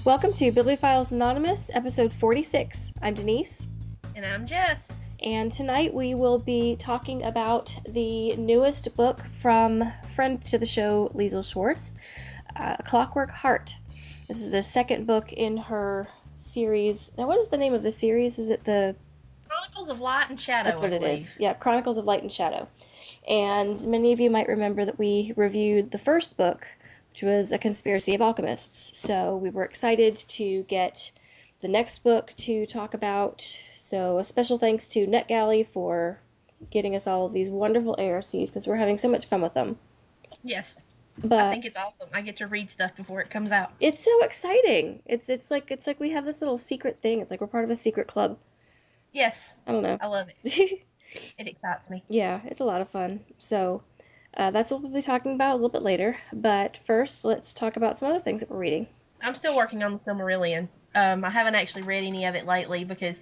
Welcome to Bibliophiles Anonymous, episode 46. I'm Denise. And I'm Jess. And tonight we will be talking about the newest book from friend to the show, Liesel Schwarz, A Clockwork Heart. This is the second book in her series. Now, what is the name of the series? Is it the... Chronicles of Light and Shadow, That's what it is. Yeah, Chronicles of Light and Shadow. And many of you might remember that we reviewed the first book, which was A Conspiracy of Alchemists. So we were excited to get the next book to talk about. So a special thanks to NetGalley for getting us all of these wonderful ARCs because we're having so much fun with them. Yes. But I think it's awesome. I get to read stuff before it comes out. It's so exciting. It's like we have this little secret thing. It's like we're part of a secret club. Yes. I don't know. I love it. It excites me. Yeah, it's a lot of fun. So that's what we'll be talking about a little bit later. But first, let's talk about some other things that we're reading. I'm still working on the Silmarillion. I haven't actually read any of it lately because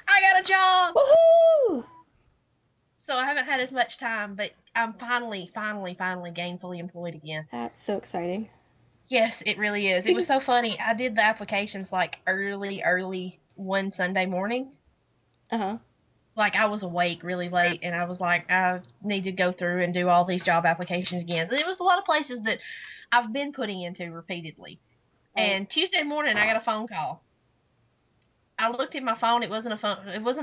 I got a job! Woohoo! So I haven't had as much time, but I'm finally gainfully employed again. That's so exciting. Yes, it really is. It was so funny. I did the applications like early one Sunday morning. Uh-huh. Like, I was awake really late, and I was like, I need to go through and do all these job applications again. There was a lot of places that I've been putting into repeatedly. Right. And Tuesday morning, I got a phone call. I looked at my phone. It wasn't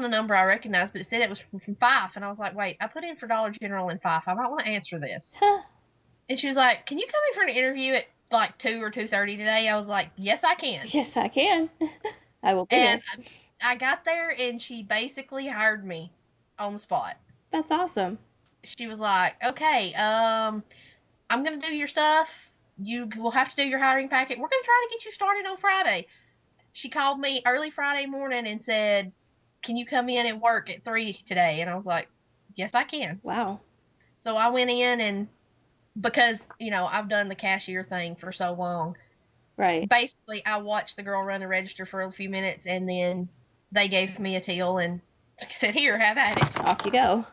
a number I recognized, but it said it was from Fife. And I was like, wait, I put in for Dollar General in Fife. I might want to answer this. Huh. And she was like, can you come in for an interview at like 2 or 2:30 today? I was like, yes, I can. Yes, I can. I will be and there. I got there, and she basically hired me on the spot. That's awesome. She was like, okay, I'm going to do your stuff. You will have to do your hiring packet. We're going to try to get you started on Friday. She called me early Friday morning and said, can you come in and work at 3 today? And I was like, yes, I can. Wow. So I went in, and because, I've done the cashier thing for so long. Right. Basically, I watched the girl run the register for a few minutes, and then they gave me a till and said, here, have at it. Off you go.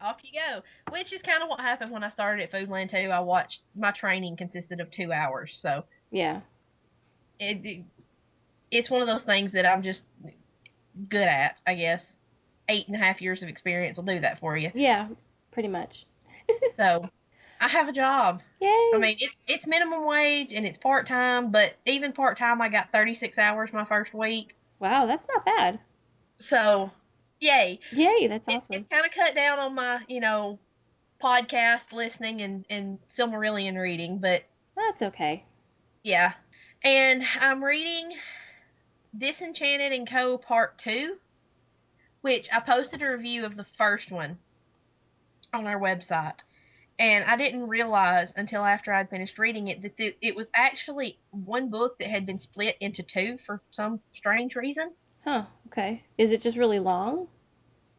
Off you go. Which is kind of what happened when I started at Foodland, too. I watched, my training consisted of 2 hours, so. Yeah. It's one of those things that I'm just good at, I guess. 8.5 years of experience will do that for you. Yeah, pretty much. So, I have a job. Yay! I mean, it's minimum wage, and it's part-time, but even part-time, I got 36 hours my first week. Wow, that's not bad. So, yay. Yay, that's awesome. It's kind of cut down on my, podcast listening and Silmarillion reading, but... That's okay. Yeah. And I'm reading Disenchanted & Co. Part 2, which I posted a review of the first one on our website. And I didn't realize until after I'd finished reading it that it was actually one book that had been split into 2 for some strange reason. Huh, okay. Is it just really long?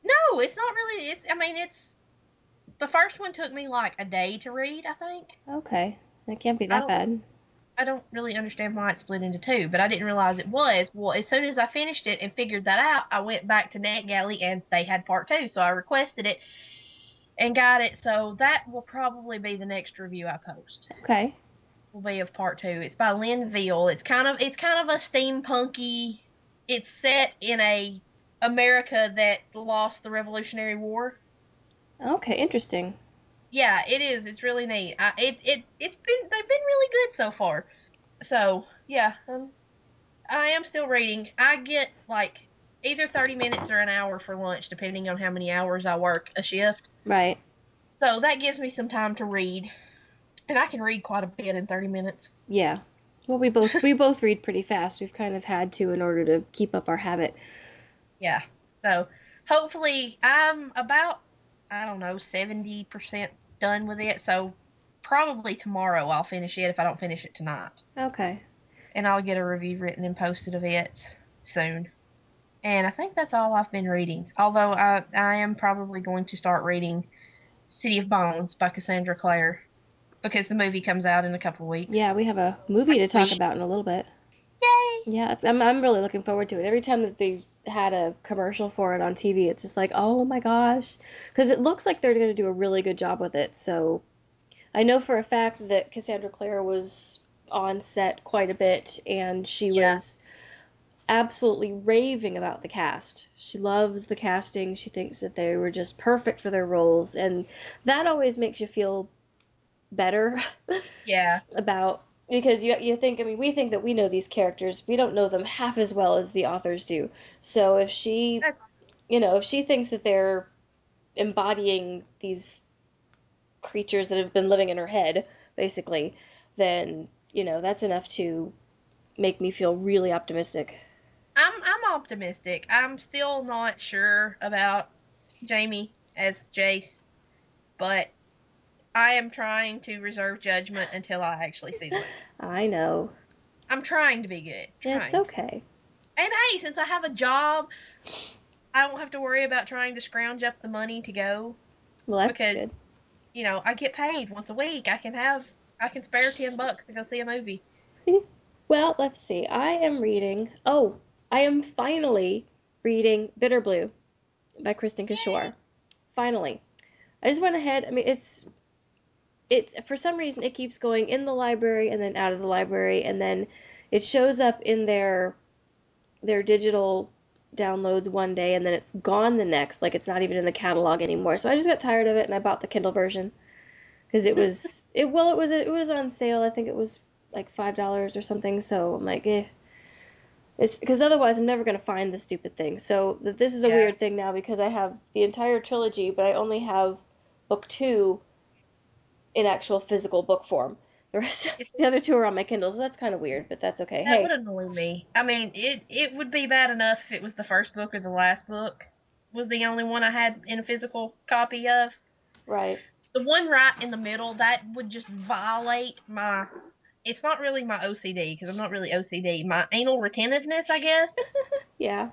No, it's not really. The first one took me like a day to read, I think. Okay, that can't be that bad. I don't really understand why it's split into 2, but I didn't realize it was. Well, as soon as I finished it and figured that out, I went back to NetGalley and they had part 2, so I requested it and got it. So that will probably be the next review I post. Okay. Will be of part 2. It's by Lynn Veal. It's kind of a steampunky. It's set in a America that lost the Revolutionary War. Okay, interesting. Yeah, it is. It's really neat. They've been really good so far. So, yeah, I am still reading. I get like either 30 minutes or an hour for lunch, depending on how many hours I work a shift. Right. So that gives me some time to read, and I can read quite a bit in 30 minutes. Yeah. Well, we both read pretty fast. We've kind of had to in order to keep up our habit. Yeah. So hopefully I'm about 70% done with it, so probably tomorrow I'll finish it if I don't finish it tonight. Okay. And I'll get a review written and posted of it soon. And I think that's all I've been reading. Although I am probably going to start reading City of Bones by Cassandra Clare, because the movie comes out in a couple of weeks. Yeah, we have a movie to talk about in a little bit. Yay! Yeah, I'm really looking forward to it. Every time that they had a commercial for it on TV, it's just like, oh my gosh. Because it looks like they're going to do a really good job with it. So I know for a fact that Cassandra Clare was on set quite a bit, and she Yeah. was absolutely raving about the cast. She loves the casting. She thinks that they were just perfect for their roles, and that always makes you feel better Yeah. about, because you think, I mean, we think that we know these characters. We don't know them half as well as the authors do. So if she, That's, if she thinks that they're embodying these creatures that have been living in her head, basically, then, that's enough to make me feel really optimistic. I'm optimistic. I'm still not sure about Jamie as Jace, but I am trying to reserve judgment until I actually see the movie. I know. I'm trying to be good. It's Trying. okay. And hey, since I have a job, I don't have to worry about trying to scrounge up the money to go Well, that's because, good. I get paid once a week. I can spare $10 to go see a movie. Well, let's see. I am finally reading Bitter Blue by Kristen Yay! Kishore. Finally. I just went ahead. I mean, it's for some reason it keeps going in the library and then out of the library, and then it shows up in their digital downloads one day, and then it's gone the next. Like, it's not even in the catalog anymore. So I just got tired of it, and I bought the Kindle version because it was on sale. I think it was like $5 or something. So I'm like, eh. It's because otherwise I'm never gonna find the stupid thing. So this is a Yeah. weird thing now because I have the entire trilogy, but I only have book two in actual physical book form. The rest, It's, the other two are on my Kindle, so that's kind of weird, but that's okay. that would Hey, annoy me. I mean, it would be bad enough if it was the first book or the last book was the only one I had in a physical copy of. right? The one right in the middle, that would just violate my. It's not really my OCD because I'm not really OCD. My anal retentiveness, I guess. Yeah.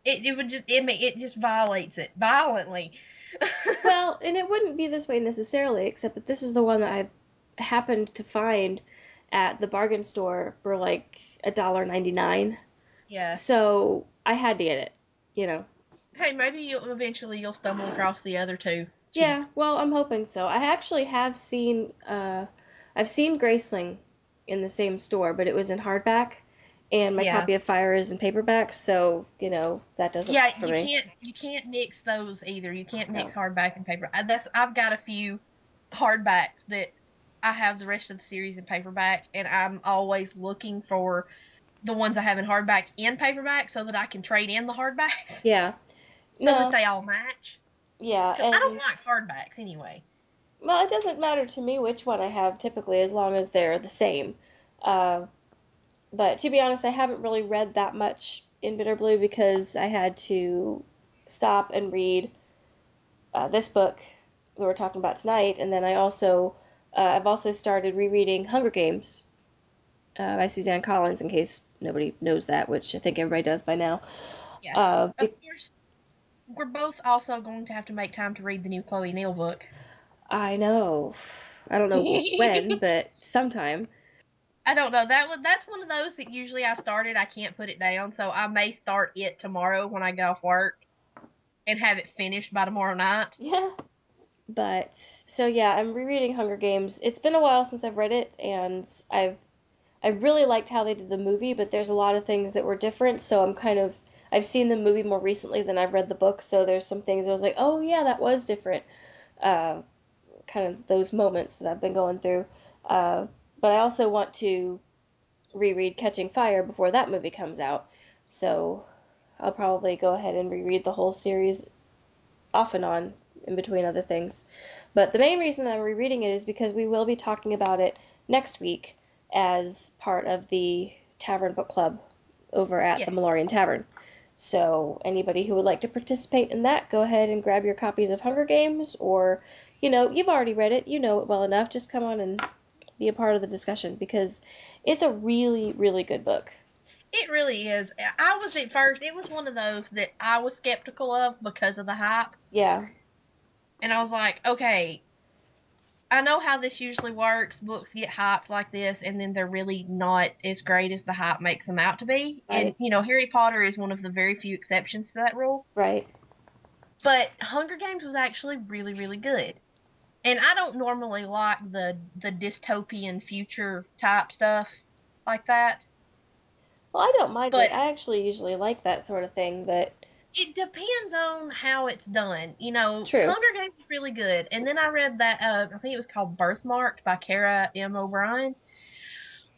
It would just it just violates it violently. Well, and it wouldn't be this way necessarily, except that this is the one that I happened to find at the bargain store for like $1.99. Yeah. So I had to get it, you know. Hey, maybe you'll stumble across the other two cheap. Yeah, well, I'm hoping so. I actually I've seen Graceling in the same store, but it was in hardback, and my Yeah. copy of Fire is in paperback, so, that doesn't Yeah, work for me. you can't mix those either. You can't mix No. hardback and paper. I've got a few hardbacks that I have the rest of the series in paperback, and I'm always looking for the ones I have in hardback in paperback so that I can trade in the hardback Yeah. so that No. they all match. Yeah, Because I don't and like hardbacks anyway. well, it doesn't matter to me which one I have typically as long as they're the same. Uh, but to be honest, I haven't really read that much in Bitter Blue because I had to stop and read this book that we're talking about tonight, and then I've also started rereading Hunger Games by Suzanne Collins, in case nobody knows that, which I think everybody does by now. Yeah. Uh, Of course, we're both also going to have to make time to read the new Chloe Neal book. I know, I don't know when, but sometime. I don't know. That's one of those that usually I started, I can't put it down, so I may start it tomorrow when I get off work and have it finished by tomorrow night. Yeah. But so yeah, I'm rereading Hunger Games. It's been a while since I've read it, and I really liked how they did the movie, but there's a lot of things that were different, so I've seen the movie more recently than I've read the book, so there's some things I was like, oh yeah, that was different. Uh, Kind of those moments that I've been going through. Uh, but I also want to reread Catching Fire before that movie comes out, so I'll probably go ahead and reread the whole series off and on in between other things. But the main reason that I'm rereading it is because we will be talking about it next week as part of the Tavern Book Club over at Yeah. the Malorian Tavern. So anybody who would like to participate in that, go ahead and grab your copies of Hunger Games, or, you've already read it, you know it well enough, just come on and be a part of the discussion because it's a really, really good book. It really is. I was at first, it was one of those that I was skeptical of because of the hype. Yeah, And I was like, okay, I know how this usually works. Books get hyped like this, and then they're really not as great as the hype makes them out to be. And, right, Harry Potter is one of the very few exceptions to that rule. right. But Hunger Games was actually really, really good. And I don't normally like the dystopian future type stuff like that. Well, I don't mind it. But I actually usually like that sort of thing, but it depends on how it's done. You know, true. Hunger Games is really good. And then I read that I think it was called Birthmarked by Kara M. O'Brien,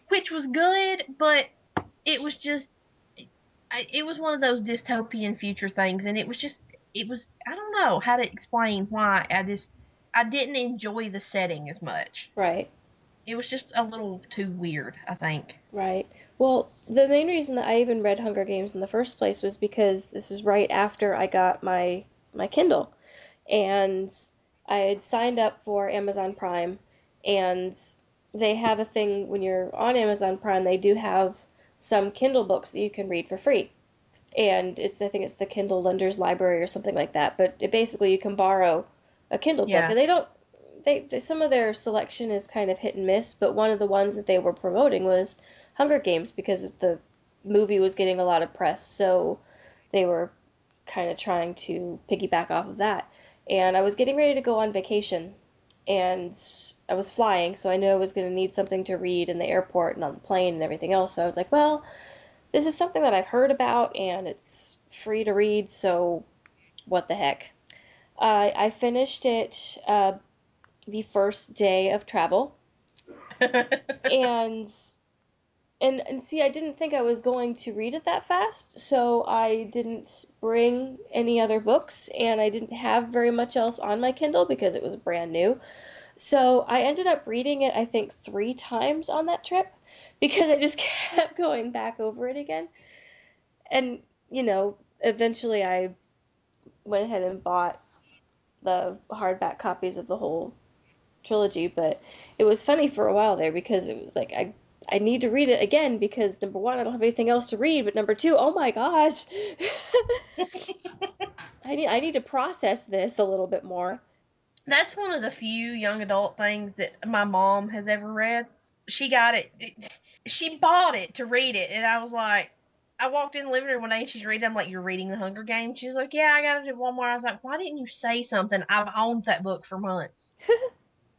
which was good, but it was just it was one of those dystopian future things, and it was I don't know how to explain why I didn't enjoy the setting as much. Right. It was just a little too weird, I think. Right. Well, the main reason that I even read Hunger Games in the first place was because this was right after I got my Kindle, and I had signed up for Amazon Prime, and they have a thing when you're on Amazon Prime, they do have some Kindle books that you can read for free. And I think it's the Kindle Lenders Library or something like that, but basically you can borrow a Kindle book, Yeah. and they some of their selection is kind of hit and miss, but one of the ones that they were promoting was Hunger Games because the movie was getting a lot of press, so they were kind of trying to piggyback off of that. And I was getting ready to go on vacation, and I was flying, so I knew I was going to need something to read in the airport and on the plane and everything else. So I was like, well, this is something that I've heard about, and it's free to read, so what the heck. I finished it the first day of travel, and and see, I didn't think I was going to read it that fast, so I didn't bring any other books, and I didn't have very much else on my Kindle because it was brand new. So I ended up reading it, I think, 3 times on that trip because I just kept going back over it again. And, eventually I went ahead and bought the hardback copies of the whole trilogy, but it was funny for a while there because it was like I need to read it again because number one, I don't have anything else to read, but number two, oh my gosh, I need to process this a little bit more. That's one of the few young adult things that my mom has ever read. She got it. She bought it to read it, and I was like, I walked in the living room one day and she's reading. I'm like, "You're reading The Hunger Games?" She's like, "Yeah, I gotta do one more." I was like, "Why didn't you say something?" I've owned that book for months.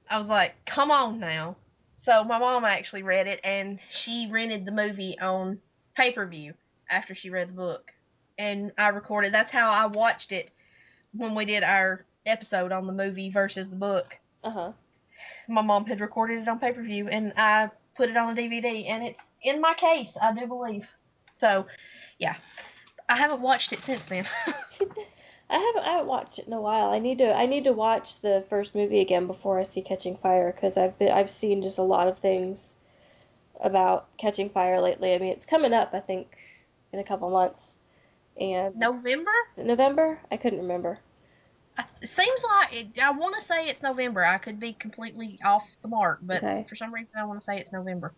I was like, "Come on now." So my mom actually read it, and she rented the movie on pay-per-view after she read the book, and I recorded. That's how I watched it when we did our episode on the movie versus the book. Uh-huh. My mom had recorded it on pay-per-view, and I put it on a DVD, and it's in my case, I do believe. So, yeah, I haven't watched it since then. I haven't watched it in a while. I need to watch the first movie again before I see Catching Fire because I've seen just a lot of things about Catching Fire lately. I mean, it's coming up, I think, in a couple months. And November? November? I couldn't remember. It seems like it, I want to say it's November. I could be completely off the mark, but Okay. for some reason I want to say it's November.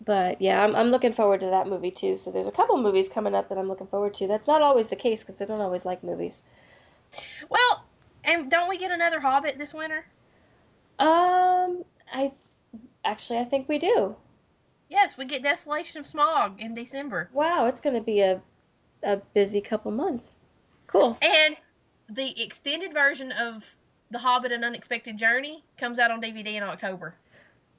But yeah, I'm looking forward to that movie too. So there's a couple movies coming up that I'm looking forward to. That's not always the case because I don't always like movies. Well, and don't we get another Hobbit this winter? I actually I think we do. Yes, we get Desolation of Smog in December. Wow, it's going to be a busy couple months. Cool. And the extended version of The Hobbit: An Unexpected Journey comes out on DVD in October.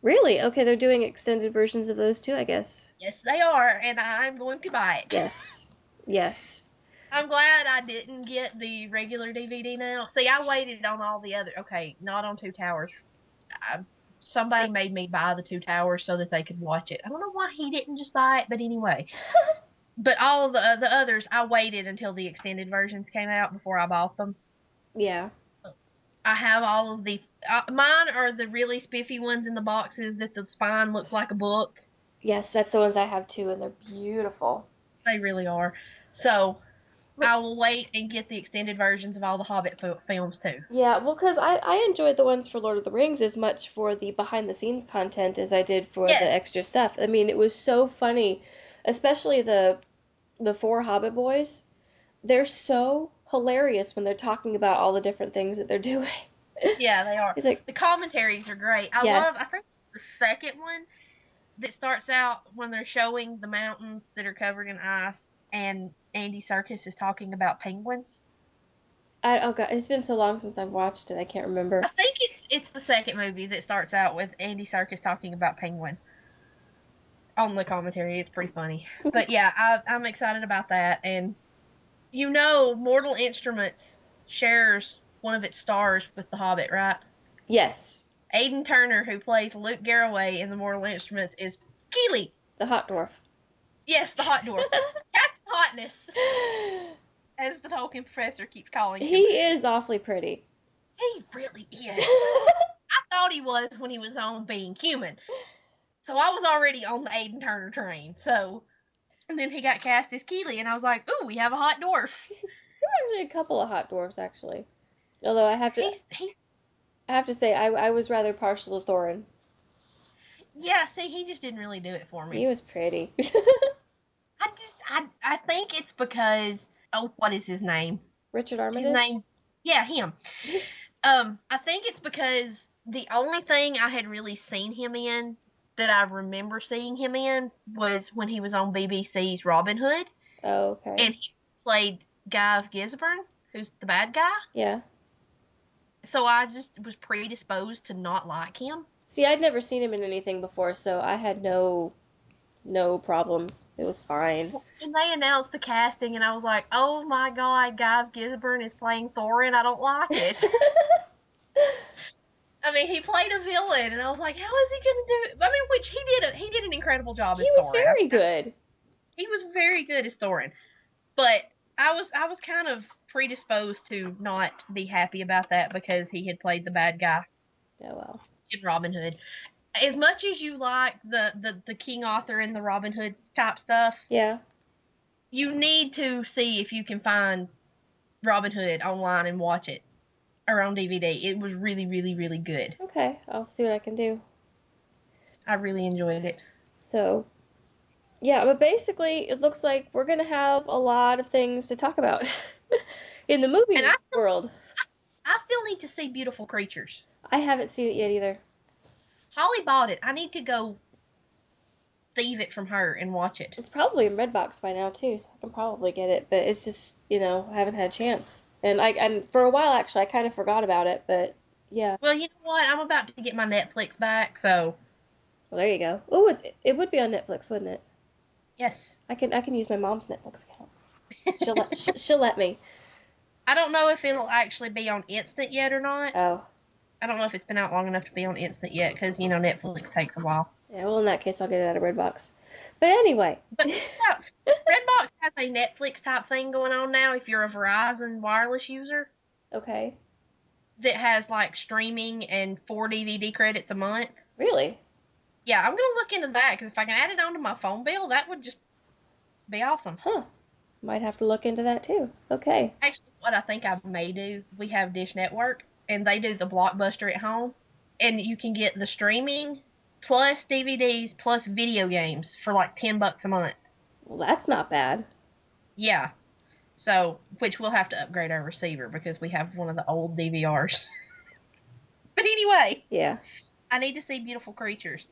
Really? Okay, they're doing extended versions of those too, I guess. Yes, they are, and I'm going to buy it. Yes. Yes. I'm glad I didn't get the regular DVD now. See, I waited on all the other. Okay, not on Two Towers. I, Somebody made me buy the Two Towers so that they could watch it. I don't know why he didn't just buy it, but anyway. But all of the others, I waited until the extended versions came out before I bought them. Yeah. I have all of the. Mine are the really spiffy ones in the boxes that the spine looks like a book. Yes, that's the ones I have too, and they're beautiful. They really are. So I will wait and get the extended versions of all the Hobbit films too. Yeah, well, because I enjoyed the ones for Lord of the Rings as much for the behind the scenes content as I did for the Yes. extra stuff. I mean, it was so funny, especially the four Hobbit boys. They're so hilarious when they're talking about all the different things that they're doing. Yeah, they are. He's like, The commentaries are great. I love. yes, I think it's the second one that starts out when they're showing the mountains that are covered in ice, and Andy Serkis is talking about penguins. oh God, it's been so long since I've watched it, I can't remember. I think it's second movie that starts out with Andy Serkis talking about Penguin on the commentary. It's pretty funny. But yeah, I'm excited about that. And Mortal Instruments shares one of its stars with The Hobbit, right? Yes. Aidan Turner, who plays Luke Garroway in the Mortal Instruments, is Keeley. The hot dwarf. Yes, the hot dwarf. That's hotness, as the Tolkien professor keeps calling him. He is awfully pretty. He really is. I thought he was when he was on Being Human. So I was already on the Aidan Turner train. And then he got cast as Keeley, and I was like, ooh, we have a hot dwarf. There are actually a couple of hot dwarfs, actually. Although I have to say, I was rather partial to Thorin. Yeah, see, he just didn't really do it for me. He was pretty. I think it's because, what is his name? Richard Armitage? His name, yeah, him. I think it's because the only thing I had really seen him in that I remember seeing him in was when he was on BBC's Robin Hood. Oh, okay. And he played Guy of Gisborne, who's the bad guy. Yeah. So I just was predisposed to not like him. See, I'd never seen him in anything before, so I had no problems. It was fine. And they announced the casting, and I was like, oh my god, Guy of Gisborne is playing Thorin. I don't like it. I mean, he played a villain, and I was like, how is he going to do it? I mean, which he did an incredible job as Thorin. He was very good. He was very good as Thorin. But I was kind of predisposed to not be happy about that because he had played the bad guy. Oh, well. In Robin Hood. As much as you like the King Arthur and the Robin Hood type stuff, yeah, you need to see if you can find Robin Hood online and watch it, or on DVD. It was really, really, really good. Okay, I'll see what I can do. I really enjoyed it. So, yeah, but basically, it looks like we're going to have a lot of things to talk about in the movie world. I still need to see Beautiful Creatures. I haven't seen it yet either. Holly bought it. I need to go thieve it from her and watch it. It's probably in Redbox by now, too, so I can probably get it. But it's just, I haven't had a chance. And for a while, actually, I kind of forgot about it, but yeah. Well, you know what? I'm about to get my Netflix back, so. Well, there you go. Oh, it would be on Netflix, wouldn't it? Yes. I can use my mom's Netflix account. She'll let me. I don't know if it'll actually be on Instant yet or not. Oh. I don't know if it's been out long enough to be on Instant yet, because, Netflix takes a while. Yeah, well, in that case, I'll get it out of Redbox. But anyway. But, yeah, Redbox has a Netflix-type thing going on now if you're a Verizon wireless user. Okay. That has, streaming and 4 DVD credits a month. Really? Yeah, I'm going to look into that, because if I can add it onto my phone bill, that would just be awesome. Huh. Might have to look into that, too. Okay. Actually, what I think I may do, we have Dish Network, and they do the Blockbuster at home, and you can get the streaming plus DVDs plus video games for $10 a month. Well, that's not bad. Yeah. So, which we'll have to upgrade our receiver because we have one of the old DVRs. But anyway. Yeah. I need to see Beautiful Creatures.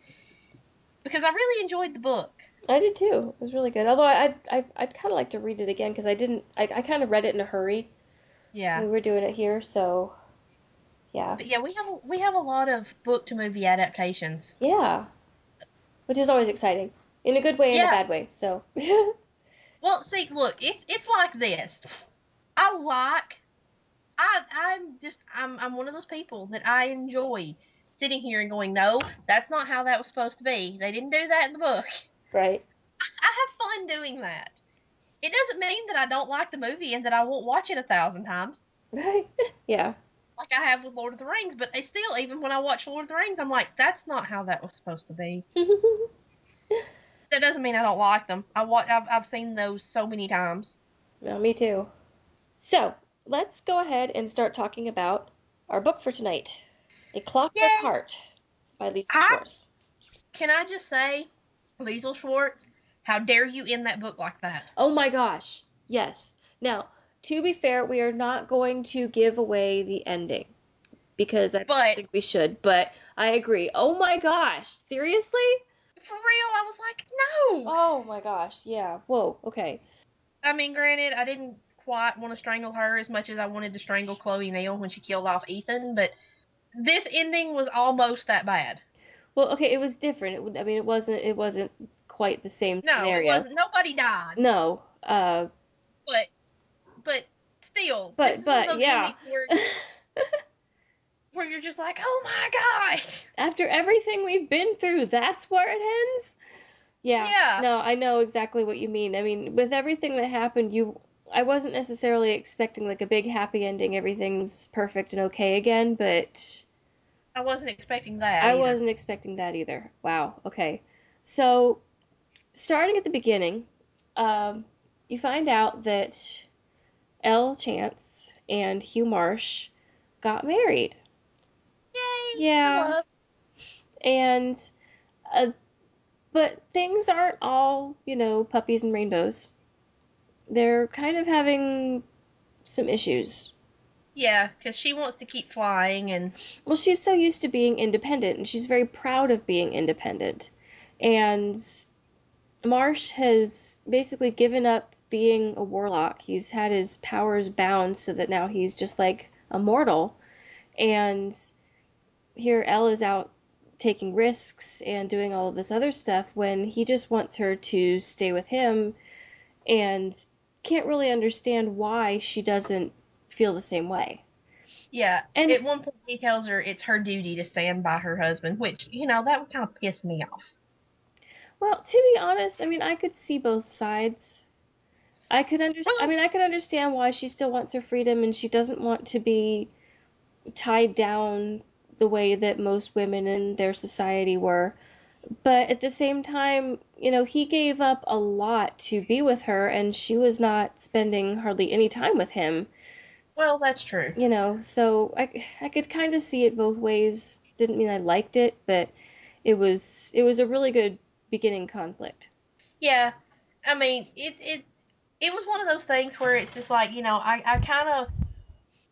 Because I really enjoyed the book. I did too. It was really good. Although I'd kind of like to read it again because I kind of read it in a hurry. Yeah. We were doing it here, so yeah. But yeah, we have a lot of book to movie adaptations. Yeah. Which is always exciting. In a good way and a bad way, so. Well, see, look, it's like this. I'm one of those people that I enjoy sitting here and going, no, that's not how that was supposed to be. They didn't do that in the book. Right. I have fun doing that. It doesn't mean that I don't like the movie and that I won't watch it 1,000 times. Right. Yeah. Like I have with Lord of the Rings, but still, even when I watch Lord of the Rings, I'm like, that's not how that was supposed to be. That doesn't mean I don't like them. I've seen those so many times. No, me too. So, let's go ahead and start talking about our book for tonight. A Clockwork Heart by Liesel Schwarz. Can I just say, Liesel Schwarz, how dare you end that book like that? Oh my gosh. Yes. Now, to be fair, we are not going to give away the ending. Because I don't think we should. But I agree. Oh my gosh. Seriously? For real, I was like, no. Oh my gosh. Yeah. Whoa. Okay. I mean, granted, I didn't quite want to strangle her as much as I wanted to strangle Chloe Neal when she killed off Ethan, but This ending was almost that bad. Well, okay, it was different. It wasn't quite the same No, it scenario. wasn't. Nobody died. No. But but still, this is one of But those yeah. endings where you're just like, oh my gosh. After everything we've been through, that's where it ends? Yeah. Yeah. No, I know exactly what you mean. I mean, with everything that happened, I wasn't necessarily expecting like a big happy ending, everything's perfect and okay again, but I wasn't expecting that I either. wasn't expecting that either. Wow. Okay. So, starting at the beginning, you find out that Elle Chance and Hugh Marsh got married. Yay for Yeah. love. And uh, but things aren't all, puppies and rainbows. They're kind of having some issues. Yeah, because she wants to keep flying and Well, she's so used to being independent, and she's very proud of being independent. And Marsh has basically given up being a warlock. He's had his powers bound so that now he's just like a mortal. And here Elle is out taking risks and doing all of this other stuff when he just wants her to stay with him and can't really understand why she doesn't feel the same way. yeah. And At one point he tells her it's her duty to stand by her husband, which, that would kind of piss me off. well, to be honest, I mean, I could see both sides. Well, I could understand why she still wants her freedom and she doesn't want to be tied down the way that most women in their society were. But at the same time, he gave up a lot to be with her, and she was not spending hardly any time with him. well, that's true. So I could kind of see it both ways. Didn't mean I liked it, but it was a really good beginning conflict. Yeah. I mean, it was one of those things where it's just like, I kind of,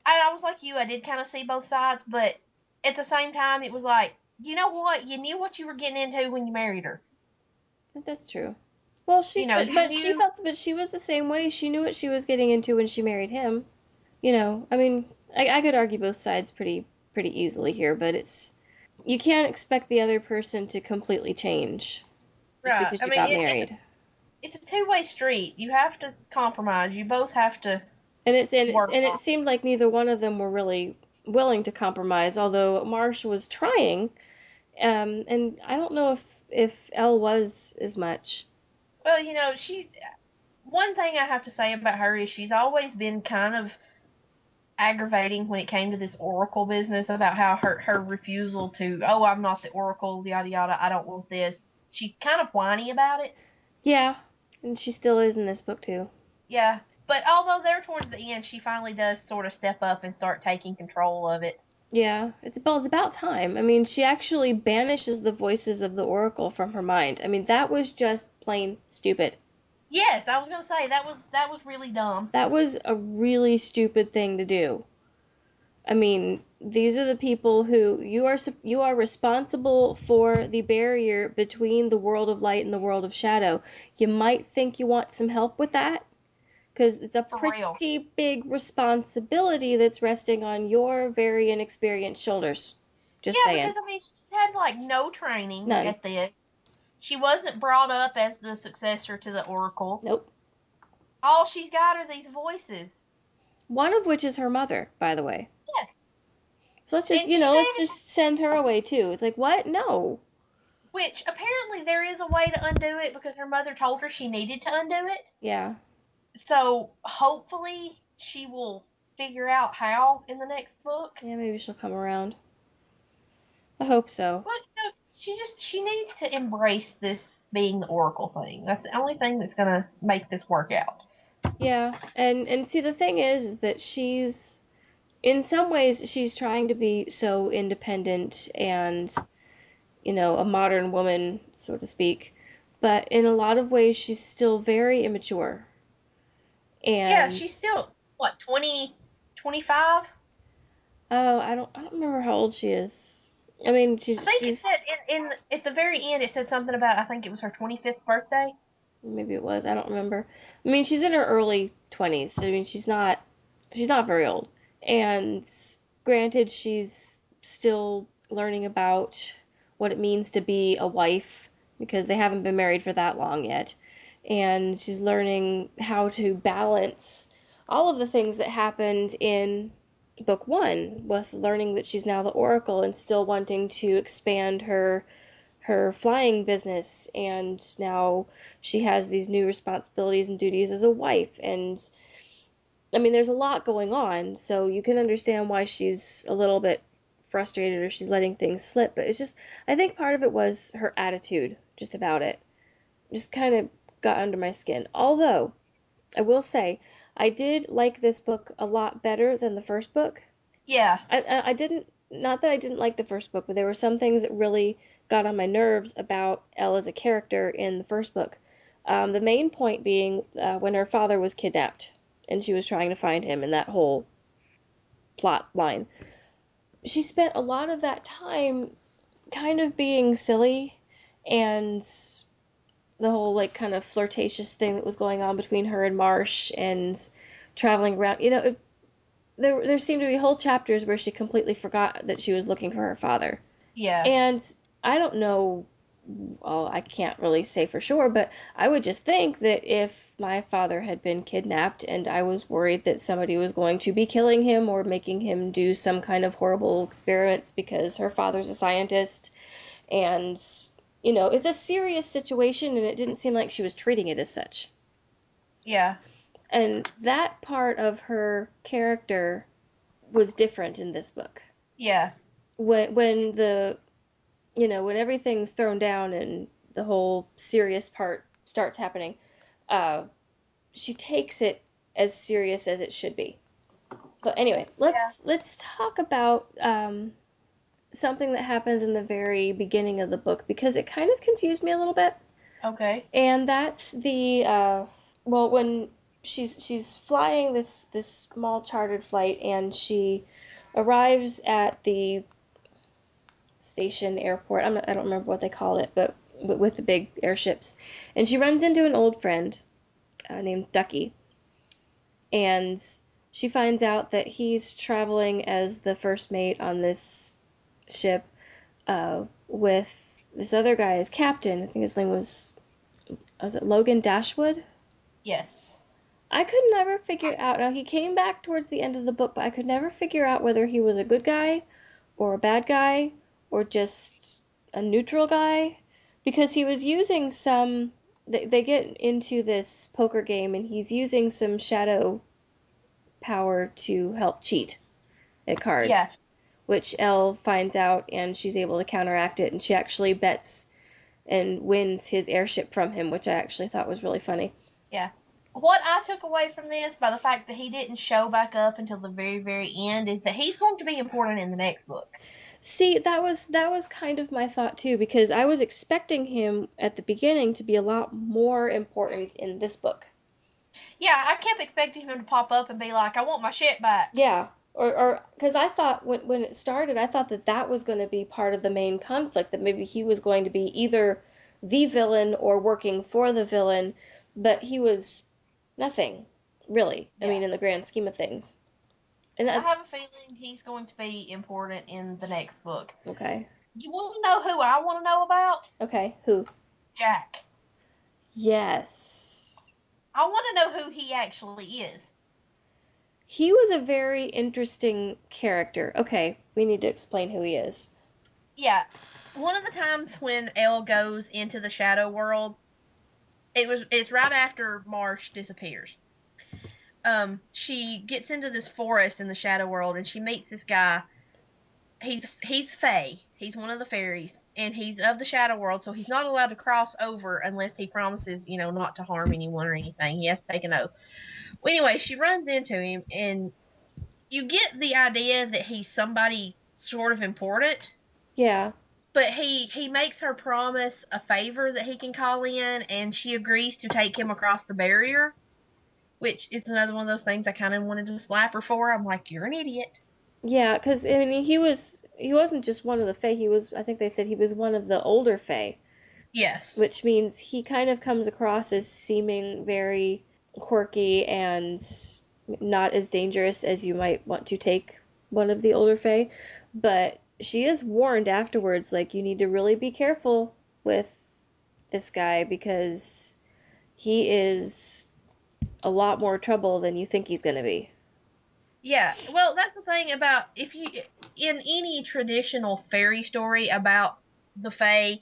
I was like you, I did kind of see both sides, but at the same time, it was like, you know what? You knew what you were getting into when you married her. But that's true. Well, You knew. but she was the same way. She knew what she was getting into when she married him. I mean, I could argue both sides pretty easily here, but you can't expect the other person to completely change just Right. because I you mean, got married. it's a two-way street. You have to compromise. You both have to work And it on. seemed like neither one of them were really willing to compromise, although Marsh was trying. And I don't know if Elle was as much. Well, she. One thing I have to say about her is she's always been kind of aggravating when it came to this oracle business about how her refusal to, oh, I'm not the oracle, yada yada, I don't want this. She's kind of whiny about it. Yeah, and she still is in this book too. Yeah. But although there towards the end she finally does sort of step up and start taking control of it. Yeah, it's about time. I mean, she actually banishes the voices of the Oracle from her mind. I mean, that was just plain stupid. Yes, I was gonna say that was really dumb. That was a really stupid thing to do. I mean, these are the people who you are responsible for the barrier between the world of light and the world of shadow. You might think you want some help with that, because it's a For real. pretty big responsibility that's resting on your very inexperienced shoulders. Just Yeah, saying. because I mean she had like no training None. at this. She wasn't brought up as the successor to the Oracle. Nope. All she's got are these voices. One of which is her mother, by the way. Yes. So And she let's made it, just send her away too. It's like, what? No. which apparently there is a way to undo it because her mother told her she needed to undo it. Yeah. So hopefully she will figure out how in the next book. Yeah, maybe she'll come around. I hope so. But she needs to embrace this being the Oracle thing. That's the only thing that's gonna make this work out. Yeah. And see, the thing is that in some ways she's trying to be so independent and, a modern woman, so to speak. But in a lot of ways she's still very immature. Yeah, And she's still what, 20, 25? oh, I don't remember how old she is. I mean, I think it she's said in at the very end it said something about I think it was her 25th birthday. maybe it was, I don't remember. I mean, she's in her early 20s. I mean, she's not very old. And granted, she's still learning about what it means to be a wife because they haven't been married for that long yet. And she's learning how to balance all of the things that happened in book one with learning that she's now the Oracle and still wanting to expand her flying business, and now she has these new responsibilities and duties as a wife. And I mean, there's a lot going on, so you can understand why she's a little bit frustrated or she's letting things slip. But it's just, I think part of it was her attitude just about it. Just kind of got under my skin. Although, I will say, I did like this book a lot better than the first book. Yeah. I didn't, not that I didn't like the first book, but there were some things that really got on my nerves about Elle as a character in the first book. The main point being when her father was kidnapped and she was trying to find him, and that whole plot line. She spent a lot of that time kind of being silly, and the whole like kind of flirtatious thing that was going on between her and Marsh and traveling around. There seemed to be whole chapters where she completely forgot that she was looking for her father. Yeah. And I don't know, well, I can't really say for sure, but I would just think that if my father had been kidnapped and I was worried that somebody was going to be killing him or making him do some kind of horrible experiments because her father's a scientist, and, it's a serious situation and it didn't seem like she was treating it as such. Yeah. And that part of her character was different in this book. Yeah. When when everything's thrown down and the whole serious part starts happening, she takes it as serious as it should be. But anyway, let's talk about something that happens in the very beginning of the book, because it kind of confused me a little bit. Okay. And that's when she's flying this small chartered flight, and she arrives at the station airport. I don't remember what they called it, but with the big airships, and she runs into an old friend named Ducky, and she finds out that he's traveling as the first mate on this ship with this other guy as captain. I think his name was it Logan Dashwood? Yes. I could never figure it out. Now, he came back towards the end of the book, but I could never figure out whether he was a good guy or a bad guy or just a neutral guy, because he was using some... They get into this poker game, and he's using some shadow power to help cheat at cards. Yeah. Which Elle finds out, and she's able to counteract it, and she actually bets and wins his airship from him, which I actually thought was really funny. Yeah. What I took away from this, by the fact that he didn't show back up until the very, very end, is that he's going to be important in the next book. See, that was kind of my thought too, because I was expecting him at the beginning to be a lot more important in this book. Yeah, I kept expecting him to pop up and be like, I want my ship back. Yeah, or because I thought when it started, I thought that was going to be part of the main conflict, that maybe he was going to be either the villain or working for the villain, but he was nothing, really. Yeah. I mean, in the grand scheme of things. And I have a feeling he's going to be important in the next book. Okay. You want to know who I want to know about? Okay, who? Jack. Yes. I want to know who he actually is. He was a very interesting character. Okay, we need to explain who he is. Yeah. One of the times when Elle goes into the shadow world, it's right after Marsh disappears. She gets into this forest in the shadow world, and she meets this guy. He's Fae. He's one of the fairies, and he's of the shadow world, so he's not allowed to cross over unless he promises, not to harm anyone or anything. He has to take an oath. Well, anyway, she runs into him, and you get the idea that he's somebody sort of important. Yeah. But he makes her promise a favor that he can call in, and she agrees to take him across the barrier. Which is another one of those things I kind of wanted to slap her for. I'm like, you're an idiot. Yeah, because I mean, he wasn't just one of the Fae. I think they said he was one of the older Fae. Yes. Which means he kind of comes across as seeming very quirky and not as dangerous as you might want to take one of the older Fae. But she is warned afterwards, like, you need to really be careful with this guy because he is a lot more trouble than you think he's gonna be. Yeah, well, that's the thing about if you in any traditional fairy story about the Fae,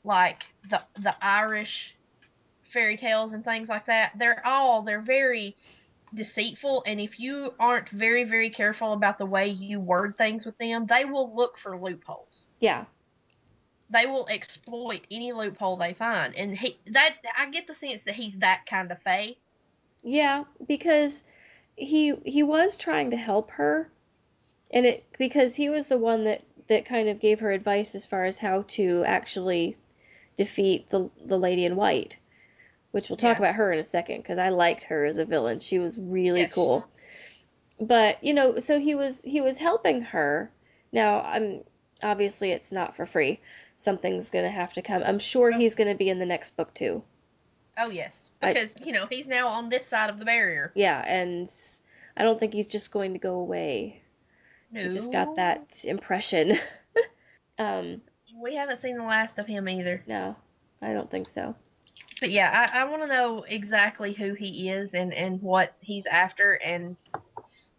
like the Irish fairy tales and things like that, they're very deceitful, and if you aren't very very careful about the way you word things with them, they will look for loopholes. Yeah. They will exploit any loophole they find, and I get the sense that he's that kind of Fae. Yeah, because he was trying to help her, and it because he was the one that kind of gave her advice as far as how to actually defeat the lady in white, which we'll talk Yeah. about her in a second because I liked her as a villain. She was really Yes. cool. But, so he was helping her. Now, I'm obviously it's not for free. Something's going to have to come. I'm sure Oh, he's going to be in the next book too. oh yes, I because he's now on this side of the barrier. Yeah, and I don't think he's just going to go away. I just got No, that impression. um, we haven't seen the last of him either. no, I don't think so. But yeah, I want to know exactly who he is and what he's after, and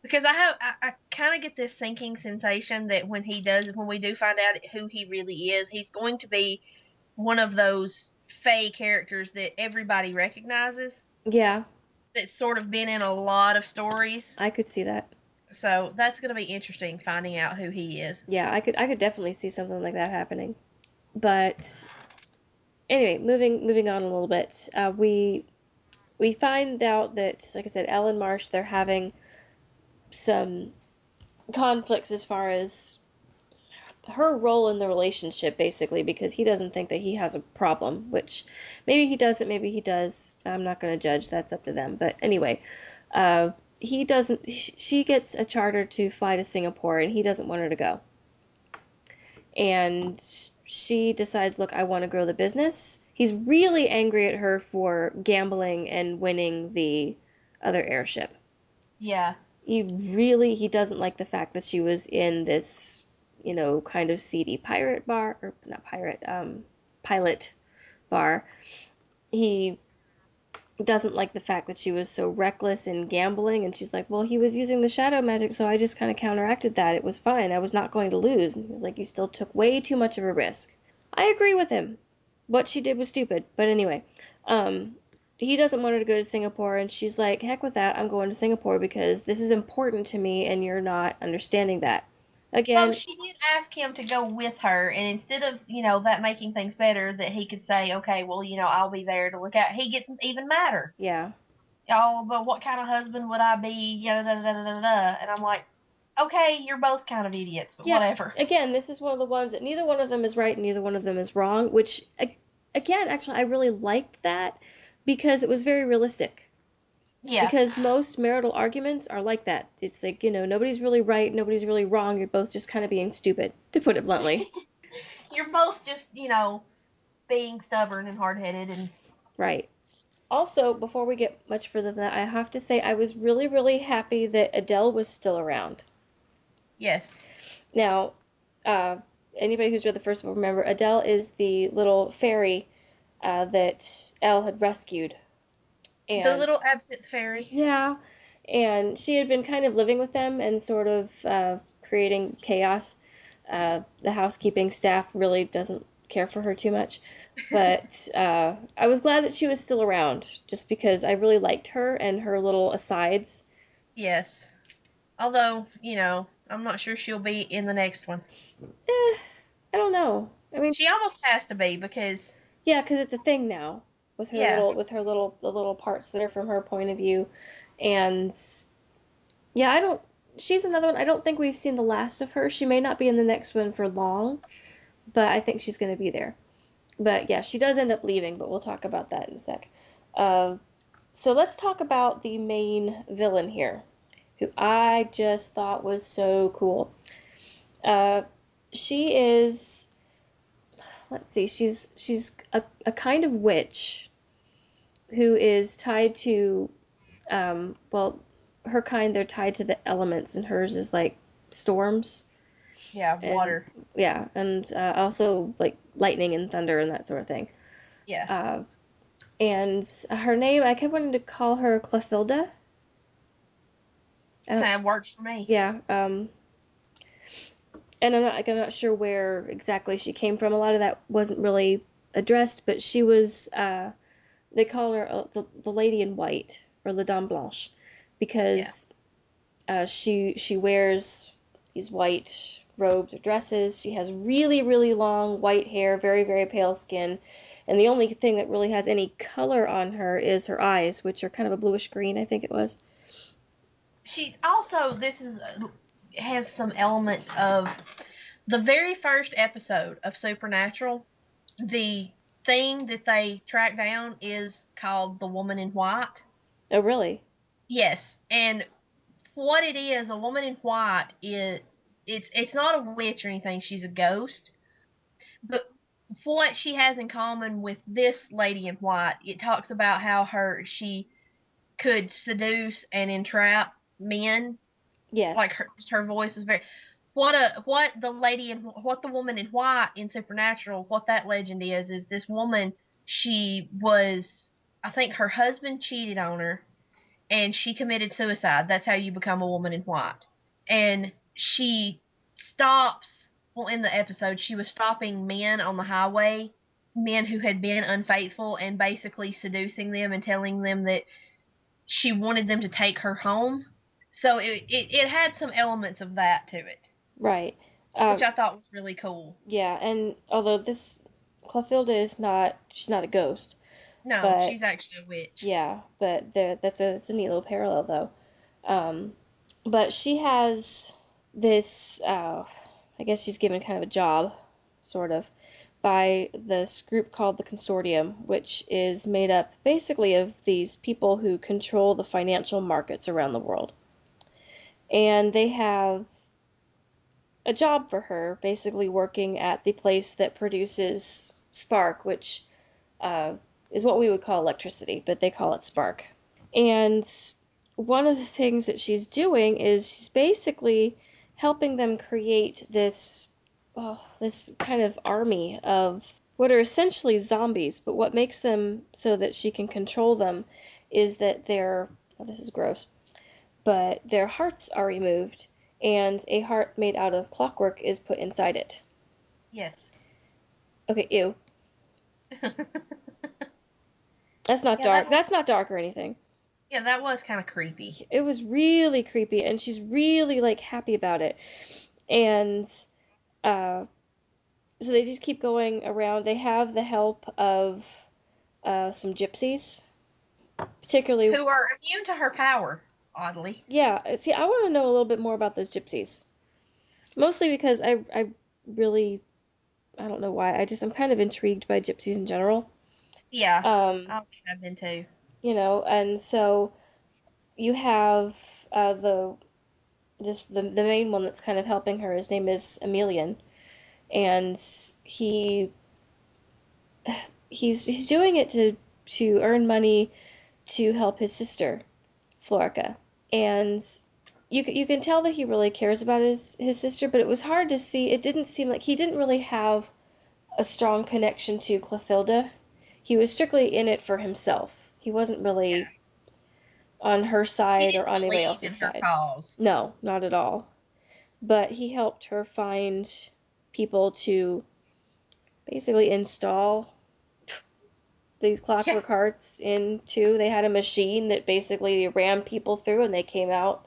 because I kind of get this sinking sensation that when we do find out who he really is, he's going to be one of those Fae characters that everybody recognizes. Yeah, That's sort of been in a lot of stories. I could see that. So that's going to be interesting finding out who he is. Yeah, I could definitely see something like that happening. But anyway, moving on a little bit, we find out that, like I said, Ellen Marsh, they're having some conflicts as far as her role in the relationship, basically, because he doesn't think that he has a problem, which maybe he doesn't, maybe he does. I'm not going to judge. That's up to them. But anyway, he doesn't. She gets a charter to fly to Singapore, and he doesn't want her to go. And she decides, look, I want to grow the business. He's really angry at her for gambling and winning the other airship. Yeah. He doesn't like the fact that she was in this, kind of seedy pirate bar, or not pirate, pilot bar. He doesn't like the fact that she was so reckless in gambling, and she's like, well, he was using the shadow magic, so I just kind of counteracted that. It was fine. I was not going to lose. And he was like, you still took way too much of a risk. I agree with him. What she did was stupid. But anyway, he doesn't want her to go to Singapore, and she's like, heck with that. I'm going to Singapore because this is important to me, and you're not understanding that. Well, Again, she did ask him to go with her, and instead of, that making things better, that he could say, okay, well, I'll be there to look out, he gets even madder. yeah. Oh, but what kind of husband would I be? Yada, da, da, da, da, da. And I'm like, okay, you're both kind of idiots, but Yep. whatever. Again, this is one of the ones that neither one of them is right and neither one of them is wrong, which, again, actually, I really liked that because it was very realistic. Yeah. Because most marital arguments are like that. It's like, nobody's really right, nobody's really wrong. You're both just kind of being stupid, to put it bluntly. You're both just, being stubborn and hard-headed and... Right. Also, before we get much further than that, I have to say I was really, really happy that Adele was still around. Yes. Now, anybody who's read the first book, remember, Adele is the little fairy that Elle had rescued. And, the little absent fairy. Yeah, and she had been kind of living with them and sort of creating chaos. The housekeeping staff really doesn't care for her too much. But I was glad that she was still around, just because I really liked her and her little asides. Yes. Although, I'm not sure she'll be in the next one. I don't know. I mean, she almost has to be because... Yeah, because it's a thing now with her the little parts that are from her point of view, and yeah, she's another one. I don't think we've seen the last of her. She may not be in the next one for long, but I think she's going to be there. But yeah, she does end up leaving, but we'll talk about that in a sec. So let's talk about the main villain here, who I just thought was so cool. She is, let's see, she's a kind of witch who is tied to, well, her kind, they're tied to the elements, and hers is like storms. Yeah, And water. yeah, and also like lightning and thunder and that sort of thing. Yeah. Uh, and her name, I kept wanting to call her Clothilda. I don't, That works for me. yeah, and I'm not sure where exactly she came from. A lot of that wasn't really addressed, but she was they call her the Lady in White or La Dame Blanche Yeah. because she wears these white robes or dresses. She has really really long white hair, very very pale skin, and the only thing that really has any color on her is her eyes, which are kind of a bluish green, I think it was. She also, this is has some elements of the very first episode of Supernatural. The thing that they track down is called the Woman in White. Oh really? Yes, and what it is, a woman in white is it's not a witch or anything. She's a ghost, but what she has in common with this lady in white, it talks about how she could seduce and entrap men. Like Yes. her voice is very what the woman in white in Supernatural, what that legend is this woman, she was, I think her husband cheated on her and she committed suicide. That's how you become a woman in white. And she stops, well, in the episode, she was stopping men on the highway, men who had been unfaithful, and basically seducing them and telling them that she wanted them to take her home. So it had some elements of that to it, Right. which Um, I thought was really cool. yeah, and although this Clothilda is not, she's not a ghost, No, but she's actually a witch. yeah, but that's a neat little parallel though. But she has this, I guess she's given kind of a job, sort of, by this group called the Consortium, which is made up basically of these people who control the financial markets around the world. And they have a job for her, basically working at the place that produces spark, which uh, is what we would call electricity, but they call it spark. And one of the things that she's doing is she's basically helping them create this kind of army of what are essentially zombies, but what makes them so that she can control them is that this is gross, but their hearts are removed and a heart made out of clockwork is put inside it. Yes. Okay, ew. That's not Yeah, that dark. was That's not dark or anything. yeah, that was kind of creepy. It was really creepy, and she's really like happy about it. And uh, so they just keep going around. They have the help of some gypsies, particularly. Who are immune to her power, oddly. Yeah, see, I want to know a little bit more about those gypsies. Mostly because I really, I don't know why. I'm kind of intrigued by gypsies in general. Yeah, Um, I have been too. and so you have the the main one that's kind of helping her. His name is Emilian, and he he's doing it to earn money to help his sister Florica, and you can tell that he really cares about his sister, but it was hard to see. It didn't seem like he didn't really have a strong connection to Clothilda. He was strictly in it for himself. He wasn't really on her He side or didn't on anybody believe else's in her side. cause. No, not at all. But he helped her find people to basically install these Yeah. clockwork hearts into. They had a machine that basically ran people through and they came out.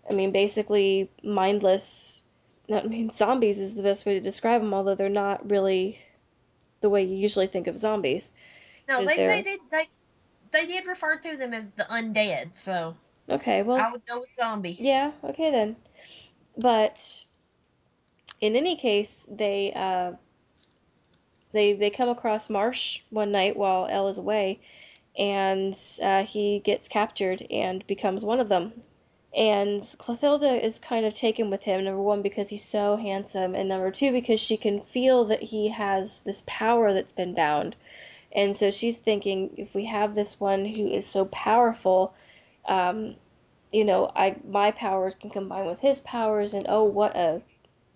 I mean, basically mindless. I mean, zombies is the best way to describe them, although they're not really the way you usually think of zombies. No, Because they're they did refer to them as the undead, so okay, well, I would go with zombie. yeah, okay then. But in any case, they come across Marsh one night while Elle is away, and he gets captured and becomes one of them. And Clothilda is kind of taken with him, number one, because he's so handsome, and number two, because she can feel that he has this power that's been bound. And so she's thinking, if we have this one who is so powerful, um, my powers can combine with his powers, and oh,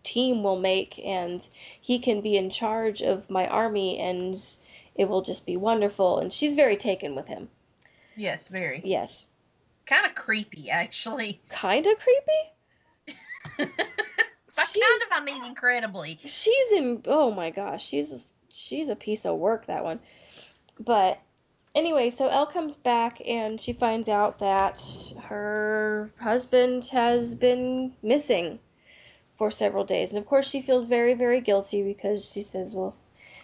team will make, and he can be in charge of my army, and it will just be wonderful. And she's very taken with him. Yes, very. Yes. Kind of creepy, actually. Kind of creepy? I mean incredibly. Oh my gosh, she's a piece of work, that one. But anyway, so Elle comes back and she finds out that her husband has been missing for several days. And of course she feels very, very guilty because she says, well,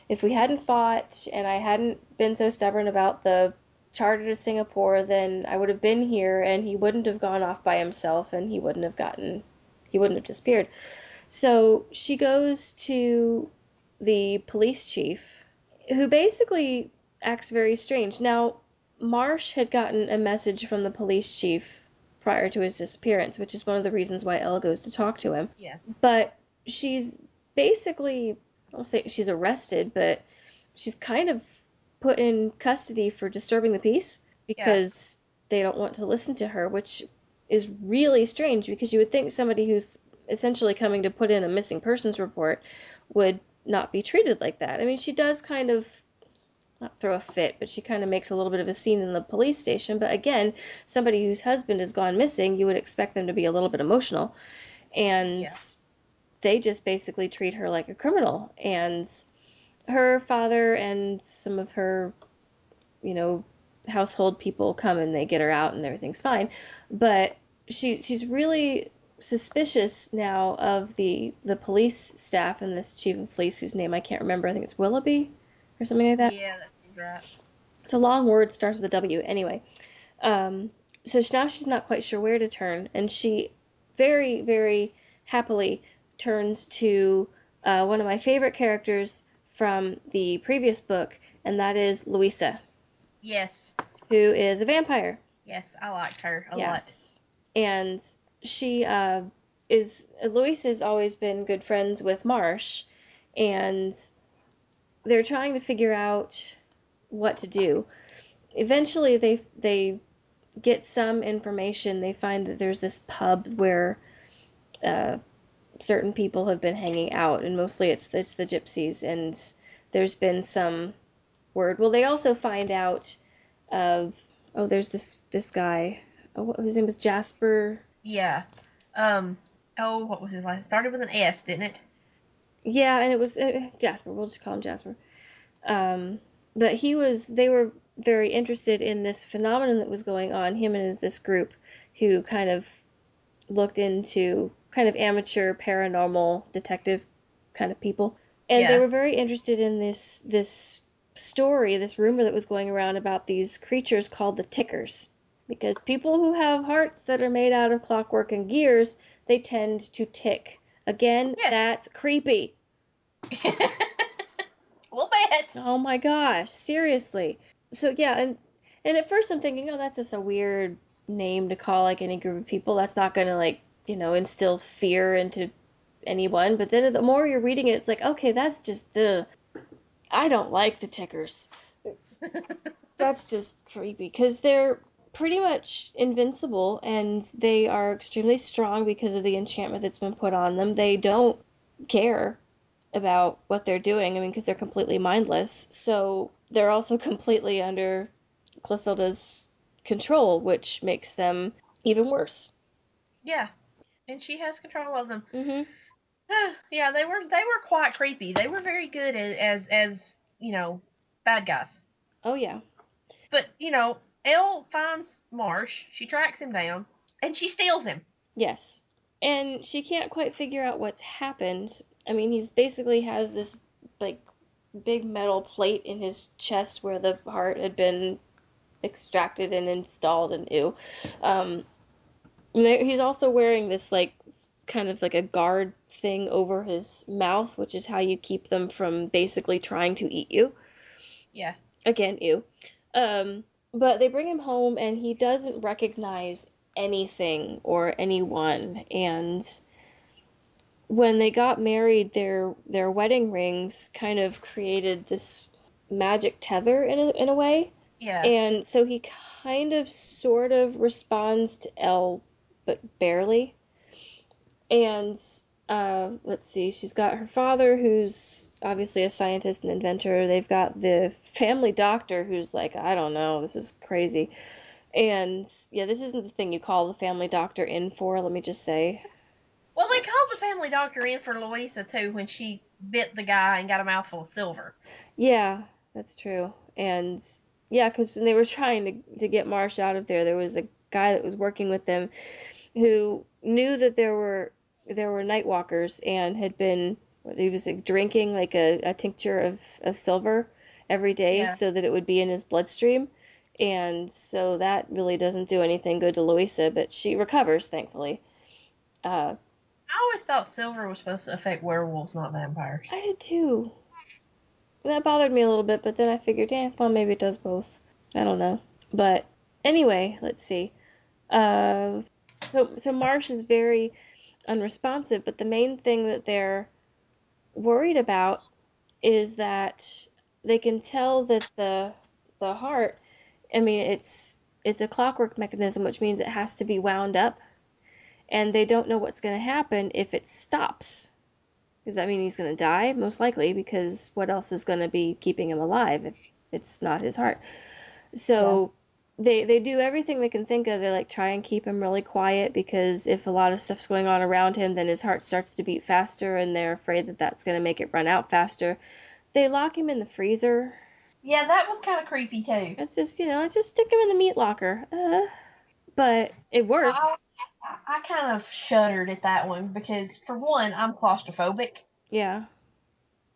if we hadn't fought and I hadn't been so stubborn about the charter to Singapore, then I would have been here and he wouldn't have gone off by himself and he wouldn't have disappeared. So she goes to the police chief, who basically acts very strange. Now, Marsh had gotten a message from the police chief prior to his disappearance, which is one of the reasons why Elle goes to talk to him. Yeah. But she's basically, I won't say she's arrested, but she's kind of put in custody for disturbing the peace because they don't want to listen to her, which is really strange because you would think somebody who's essentially coming to put in a missing persons report would not be treated like that. I mean, she does kind of, not throw a fit, but she kind of makes a little bit of a scene in the police station. But again, somebody whose husband has gone missing, you would expect them to be a little bit emotional. And they just basically treat her like a criminal. And her father and some of her, household people come and they get her out and everything's fine. But she's really suspicious now of the police staff and this chief of police whose name I can't remember. I think it's Willoughby or something like that. Yeah, that seems right. It's a long word, starts with a W. Anyway, so now she's not quite sure where to turn, and she very, very happily turns to one of my favorite characters from the previous book, and that is Louisa. Yes. Who is a vampire. Yes, I liked her a lot. And she Louisa's always been good friends with Marsh, and they're trying to figure out what to do. Eventually they get some information. They find that there's this pub where certain people have been hanging out, and mostly it's the gypsies, and there's been some word. Well, they also find out there's this guy. His name was Jasper. Yeah. What was his last? Started with an S, didn't it? Yeah, and it was Jasper. We'll just call him Jasper. But they were very interested in this phenomenon that was going on. Him and this group who kind of looked into kind of amateur paranormal detective kind of people. And they were very interested in this story, this rumor that was going around about these creatures called the Tickers. Because people who have hearts that are made out of clockwork and gears, they tend to tick. Again, That's creepy. A little bit. Oh my gosh, seriously. So yeah, and at first I'm thinking, that's just a weird name to call like any group of people. That's not gonna instill fear into anyone. But then the more you're reading it, it's like, okay, that's just I don't like the Tickers. That's just creepy because they're pretty much invincible, and they are extremely strong because of the enchantment that's been put on them. They don't care about what they're doing, because they're completely mindless. So they're also completely under Clothilda's control, which makes them even worse. Yeah, and she has control of them. Mm-hmm. Yeah, they were quite creepy. They were very good as bad guys. Oh yeah. But Elle finds Marsh, she tracks him down, and she steals him. Yes. And she can't quite figure out what's happened. He's basically has this, big metal plate in his chest where the heart had been extracted and installed, and ew. He's also wearing this, kind of like a guard thing over his mouth, which is how you keep them from basically trying to eat you. Yeah. Again, ew. But they bring him home, and he doesn't recognize anything or anyone. And when they got married, their wedding rings kind of created this magic tether in a way. Yeah. And so he kind of sort of responds to Elle, but barely. And let's see, she's got her father, who's obviously a scientist and inventor. They've got the family doctor, who's like, I don't know, this is crazy. And yeah, this isn't the thing you call the family doctor in for, let me just say. Well, they called the family doctor in for Louisa, too, when she bit the guy and got a mouthful of silver. Yeah, that's true. And yeah, because when they were trying to get Marsh out of there was a guy that was working with them who knew that there were night walkers and had been he was like, drinking like a tincture of silver every day Yeah. so that it would be in his bloodstream. And so that really doesn't do anything good to Louisa, but she recovers, thankfully. Uh, I always thought silver was supposed to affect werewolves, not vampires. I did too. That bothered me a little bit, but then I figured, well, maybe it does both. I don't know. But anyway, let's see. Uh, so Marsh is very unresponsive, but the main thing that they're worried about is that they can tell that the heart, I mean, it's a clockwork mechanism, which means it has to be wound up, and they don't know what's going to happen if it stops. Does that mean he's going to die? Most likely, because what else is going to be keeping him alive if it's not his heart? Yeah. So they do everything they can think of. They like try and keep him really quiet because if a lot of stuff's going on around him, then his heart starts to beat faster, and they're afraid that that's going to make it run out faster. They lock him in the freezer. Yeah, that was kind of creepy, too. It's just, just stick him in the meat locker. But it I, works. I kind of shuddered at that one because, for one, I'm claustrophobic Yeah.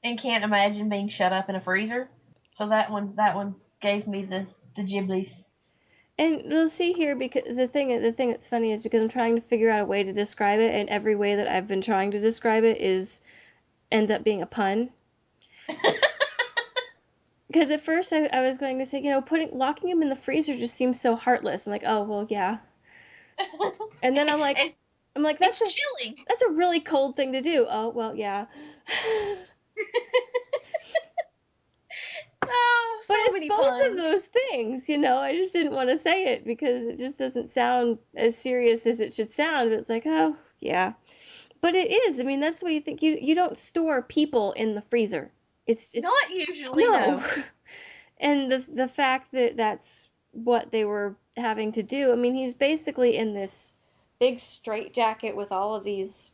and can't imagine being shut up in a freezer. So that one gave me the giblies. And we'll see here because the thing that's funny is because I'm trying to figure out a way to describe it, and every way that I've been trying to describe it is ends up being a pun. Because at first I was going to say, locking him in the freezer just seems so heartless. I'm like, oh well, yeah. And then And I'm like, it's chilling. that's a really cold thing to do. Oh well, yeah. Oh, But so it's many both of puns. those things. I just didn't want to say it because it just doesn't sound as serious as it should sound. But it's like, oh yeah. But it is. I mean, that's the way you think. You don't store people in the freezer. It's just Not usually, no. no. And the fact that that's what they were having to do. I mean, he's basically in this big straitjacket with all of these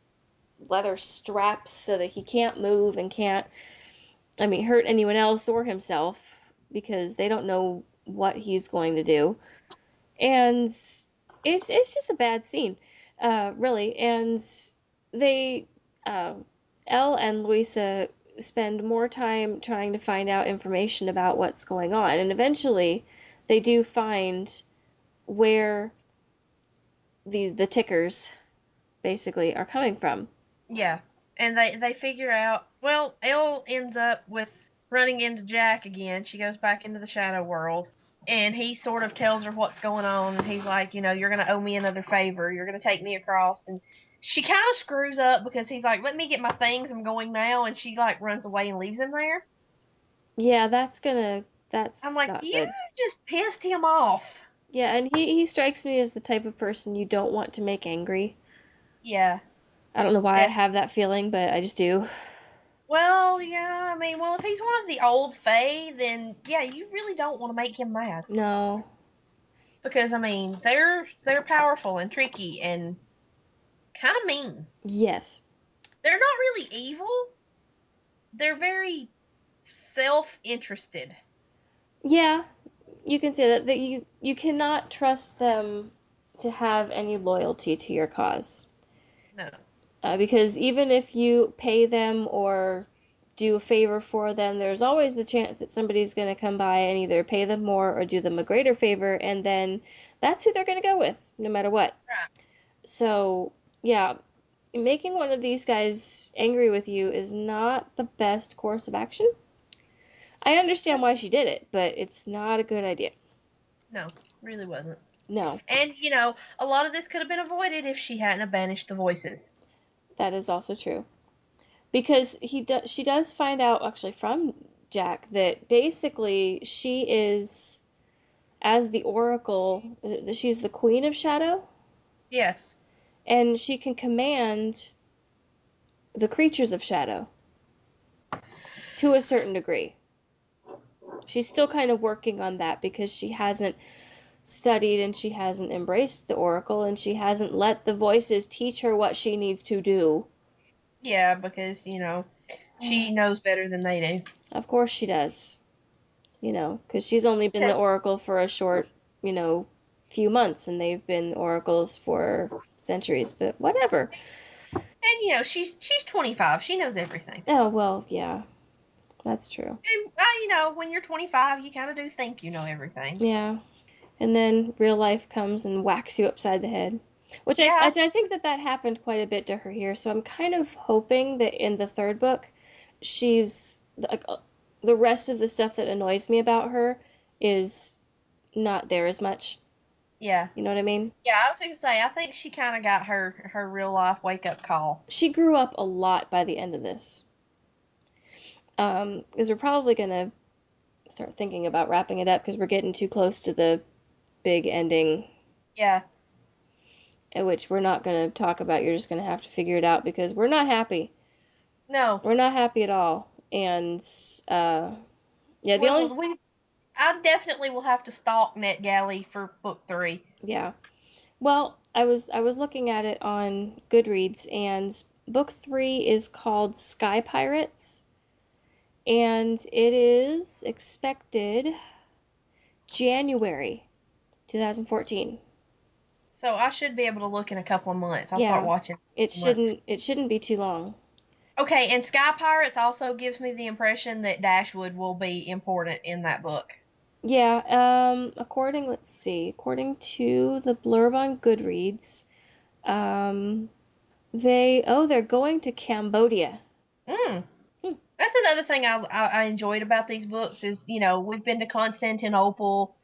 leather straps so that he can't move and can't, I mean, hurt anyone else or himself because they don't know what he's going to do. And it's just a bad scene, really. And they, uh, Elle and Louisa spend more time trying to find out information about what's going on, and eventually they do find where the tickers basically are coming from. Yeah. And they figure out, well, Elle ends up with running into Jack again. She goes back into the shadow world. And he sort of tells her what's going on. And he's like, you're going to owe me another favor. You're going to take me across. And she kind of screws up because he's like, let me get my things. I'm going now. And she, like, runs away and leaves him there. Yeah, I'm that's like, not you good. just pissed him off. Yeah, and he strikes me as the type of person you don't want to make angry. Yeah, I don't know why I definitely. have that feeling, but I just do. Well, yeah, I mean, well, if he's one of the old Fae, then yeah, you really don't want to make him mad No. because I mean, they're powerful and tricky and kind of mean. Yes. They're not really evil. They're very self-interested. Yeah, you can say that you cannot trust them to have any loyalty to your cause. No. Because even if you pay them or do a favor for them, there's always the chance that somebody's going to come by and either pay them more or do them a greater favor, and then that's who they're going to go with, no matter what. Right. So, yeah, making one of these guys angry with you is not the best course of action. I understand why she did it, but it's not a good idea. No, really wasn't. No, And a lot of this could have been avoided if she hadn't have banished the voices. that is also true. Because she does find out actually from Jack that basically she is as the Oracle, she's the Queen of Shadow, Yes. and she can command the creatures of shadow to a certain degree. She's still kind of working on that because she hasn't studied and she hasn't embraced the Oracle and she hasn't let the voices teach her what she needs to do. Yeah, because, she knows better than they do. Of course she does. Because she's only been the Oracle for a short, few months, and they've been oracles for centuries, but whatever. And, she's 25. She knows everything. Oh, well, yeah. That's true. And, when you're 25, you kind of do think you know everything. Yeah. And then real life comes and whacks you upside the head. Which I think that happened quite a bit to her here, so I'm kind of hoping that in the third book, she's, like, the rest of the stuff that annoys me about her is not there as much. Yeah. You know what I mean? Yeah, I was going to say, I think she kind of got her real life wake up call. She grew up a lot by the end of this. Because we're probably going to start thinking about wrapping it up because we're getting too close to the big ending. Yeah. Which we're not going to talk about. You're just going to have to figure it out because we're not happy. No. We're not happy at all. And, yeah, I definitely will have to stalk NetGalley for book 3. Yeah. Well, I was looking at it on Goodreads, and book 3 is called Sky Pirates, and it is expected January 2014. So I should be able to look in a couple of months. I'll start watching. It shouldn't be too long. Okay, and Sky Pirates also gives me the impression that Dashwood will be important in that book. Yeah, according to the blurb on Goodreads, they're going to Cambodia. That's another thing I enjoyed about these books is, we've been to Constantinople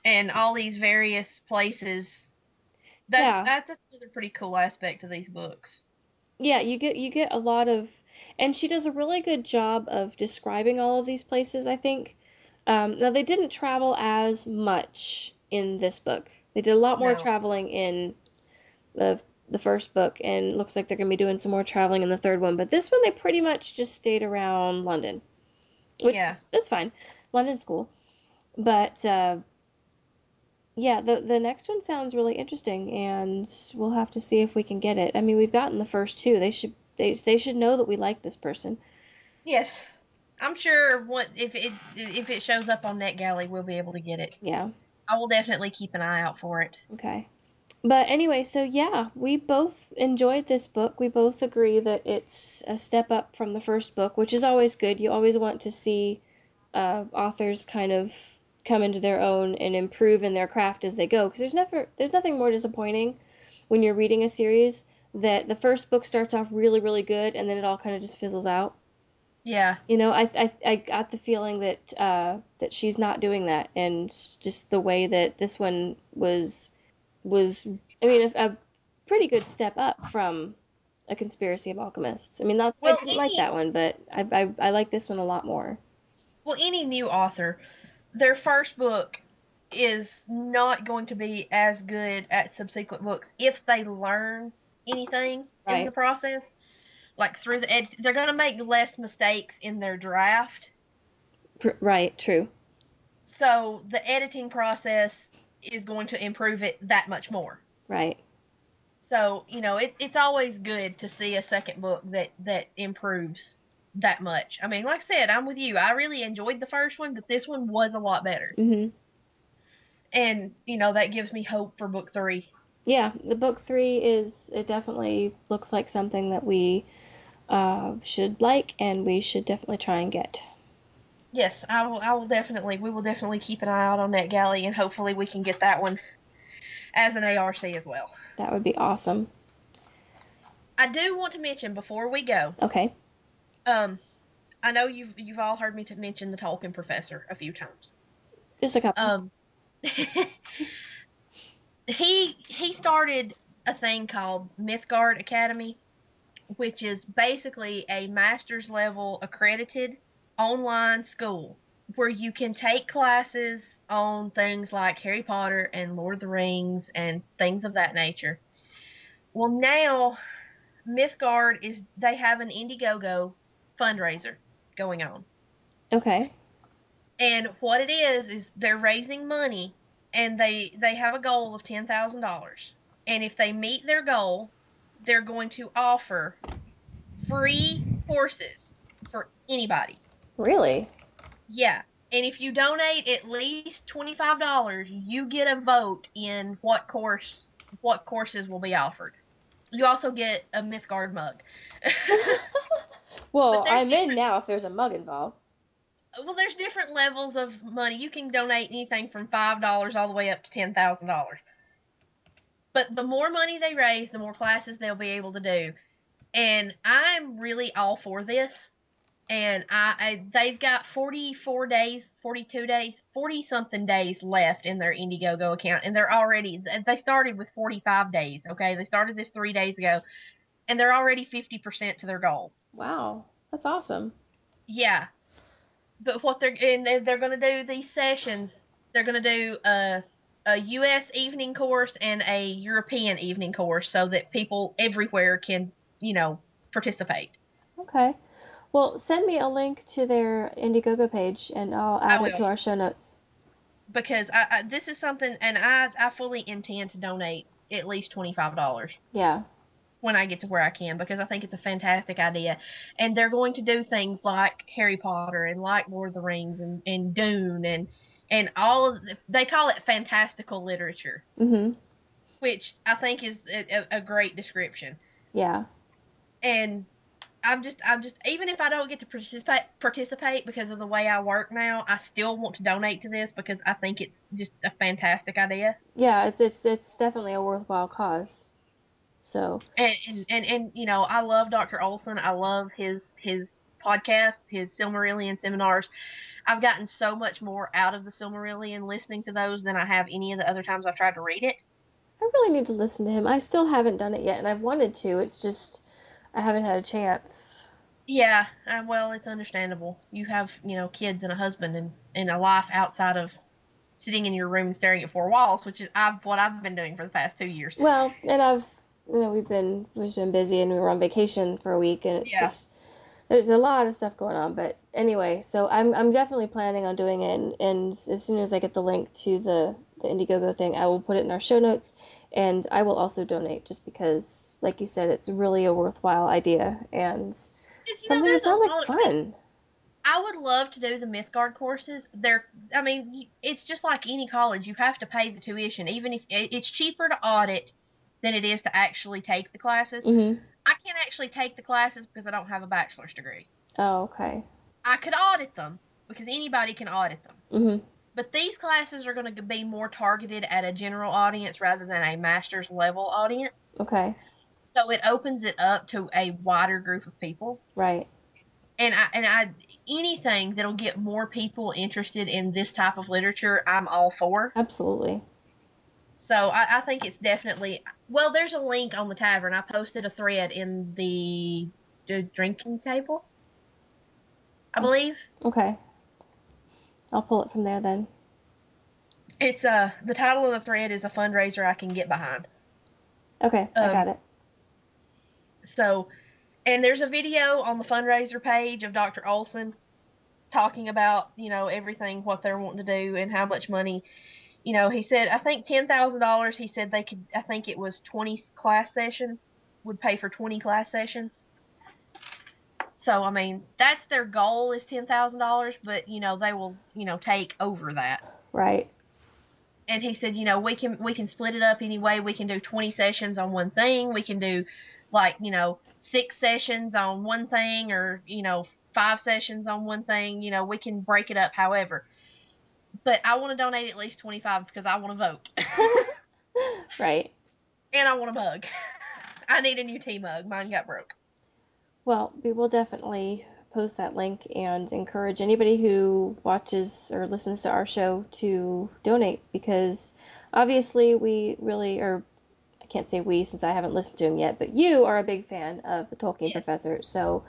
and all these various places. That's another pretty cool aspect of these books. Yeah, you get a lot of, and she does a really good job of describing all of these places, I think. Now, they didn't travel as much in this book. They did a lot more traveling in the first book, and looks like they're going to be doing some more traveling in the third one. But this one, they pretty much just stayed around London, which that's fine. London's cool. But, yeah, the next one sounds really interesting, and we'll have to see if we can get it. I mean, we've gotten the first two. They should know that we like this person. Yes. I'm sure if it shows up on NetGalley, we'll be able to get it. Yeah. I will definitely keep an eye out for it. Okay. But anyway, so yeah, we both enjoyed this book. We both agree that it's a step up from the first book, which is always good. You always want to see authors kind of come into their own and improve in their craft as they go, because there's nothing more disappointing when you're reading a series that the first book starts off really, really good and then it all kind of just fizzles out. Yeah. I got the feeling that she's not doing that, and just the way that this one was I mean, a pretty good step up from A Conspiracy of Alchemists. I mean, I didn't like that one, but I like this one a lot more. Well, any new author, their first book is not going to be as good at subsequent books if they learn anything in the process. Like through the they're going to make less mistakes in their draft. Right, true. So the editing process is going to improve it that much more. Right. So, it's always good to see a second book that improves that much. I mean, like I said, I'm with you. I really enjoyed the first one, but this one was a lot better. Mm-hmm. And, that gives me hope for book 3. Yeah, the book 3 it definitely looks like something that we should like, and we should definitely try and get. Yes, we will definitely keep an eye out on NetGalley, and hopefully we can get that one as an ARC as well. That would be awesome. I do want to mention before we go. Okay. I know you've all heard me to mention the Tolkien Professor a few times. Just a couple. He started a thing called Mythgard Academy, which is basically a master's level accredited online school where you can take classes on things like Harry Potter and Lord of the Rings and things of that nature. Well, now Mythgard they have an Indiegogo fundraiser going on. Okay. And what it is they're raising money, and they have a goal of $10,000. And if they meet their goal, they're going to offer free courses for anybody. Really? Yeah. And if you donate at least $25, you get a vote in what courses will be offered. You also get a Mythgard mug. Well, I'm in now if there's a mug involved. Well, there's different levels of money. You can donate anything from $5 all the way up to $10,000. But the more money they raise, the more classes they'll be able to do. And I'm really all for this. And they've got 44 days, 42 days, 40 something days left in their Indiegogo account, and they started with 45 days. Okay, they started this 3 days ago, and they're already 50% to their goal. Wow, that's awesome. Yeah, but what they're going to do these sessions, they're going to do a U.S. evening course and a European evening course, so that people everywhere can participate. Okay. Well, send me a link to their Indiegogo page, and I'll add it to our show notes. Because this is something, and I fully intend to donate at least $25. Yeah. When I get to where I can, because I think it's a fantastic idea. And they're going to do things like Harry Potter and like Lord of the Rings and Dune and all of they call it fantastical literature. Mm-hmm. Which I think is a great description. Yeah. And I'm just even if I don't get to participate because of the way I work now, I still want to donate to this because I think it's just a fantastic idea. Yeah, it's definitely a worthwhile cause. So. And I love Dr. Olson. I love his podcast, his Silmarillion seminars. I've gotten so much more out of the Silmarillion listening to those than I have any of the other times I've tried to read it. I really need to listen to him. I still haven't done it yet, and I've wanted to. It's just I haven't had a chance. Yeah, well, it's understandable. You have, kids and a husband and a life outside of sitting in your room and staring at four walls, which is what I've been doing for the past 2 years. Well, and we've been busy, and we were on vacation for a week, and it's just there's a lot of stuff going on. But anyway, so I'm definitely planning on doing it, and as soon as I get the link to the Indiegogo thing, I will put it in our show notes, and I will also donate just because, like you said, it's really a worthwhile idea and something that sounds like fun. I would love to do the Mythgard courses. It's just like any college. You have to pay the tuition, even if it's cheaper to audit than it is to actually take the classes. Mm-hmm. I can't actually take the classes because I don't have a bachelor's degree. Oh, okay. I could audit them because anybody can audit them. Mm-hmm. But these classes are going to be more targeted at a general audience rather than a master's level audience. Okay. So it opens it up to a wider group of people. Right. And anything that'll get more people interested in this type of literature, I'm all for. Absolutely. So I think it's definitely... Well, there's a link on the tavern. I posted a thread in the drinking table, I believe. Okay. I'll pull it from there then. It's the title of the thread is A Fundraiser I Can Get Behind. Okay, I got it. So, and there's a video on the fundraiser page of Dr. Olson talking about, everything, what they're wanting to do and how much money. He said, I think $10,000, he said they could, I think it was 20 class sessions, would pay for 20 class sessions. So, that's their goal is $10,000, but, they will, take over that. Right. And he said, we can split it up anyway. We can do 20 sessions on one thing. We can do, 6 sessions on one thing or, 5 sessions on one thing. We can break it up however. But I want to donate at least 25 because I want to vote. Right. And I want a mug. I need a new tea mug. Mine got broke. Well, we will definitely post that link and encourage anybody who watches or listens to our show to donate because obviously we really are, I can't say we since I haven't listened to him yet, but you are a big fan of the Tolkien Professor, so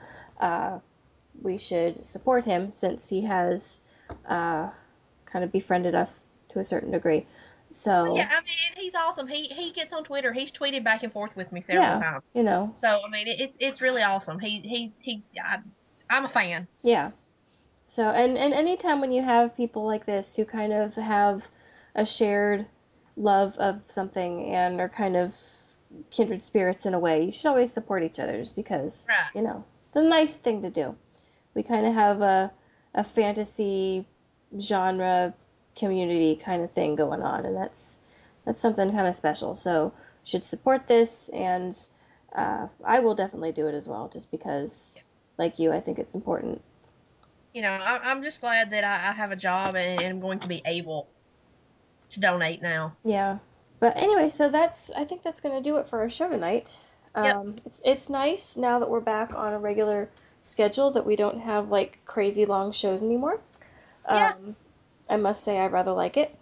we should support him since he has kind of befriended us to a certain degree. So Yeah, I mean, he's awesome. He gets on Twitter. He's tweeted back and forth with me several yeah, times. you know, So I mean, it's really awesome. I'm a fan. yeah. So and anytime when you have people like this who kind of have a shared love of something and are kind of kindred spirits in a way, you should always support each other just because, Right. it's a nice thing to do. We kind of have a fantasy genre community kind of thing going on, and that's something kind of special. So you should support this, and I will definitely do it as well, just because, like you, I think it's important. I'm just glad that I have a job and am going to be able to donate now. Yeah. But anyway, so I think that's going to do it for our show tonight. Yep. It's nice now that we're back on a regular schedule that we don't have like crazy long shows anymore. Yeah. I must say I rather like it.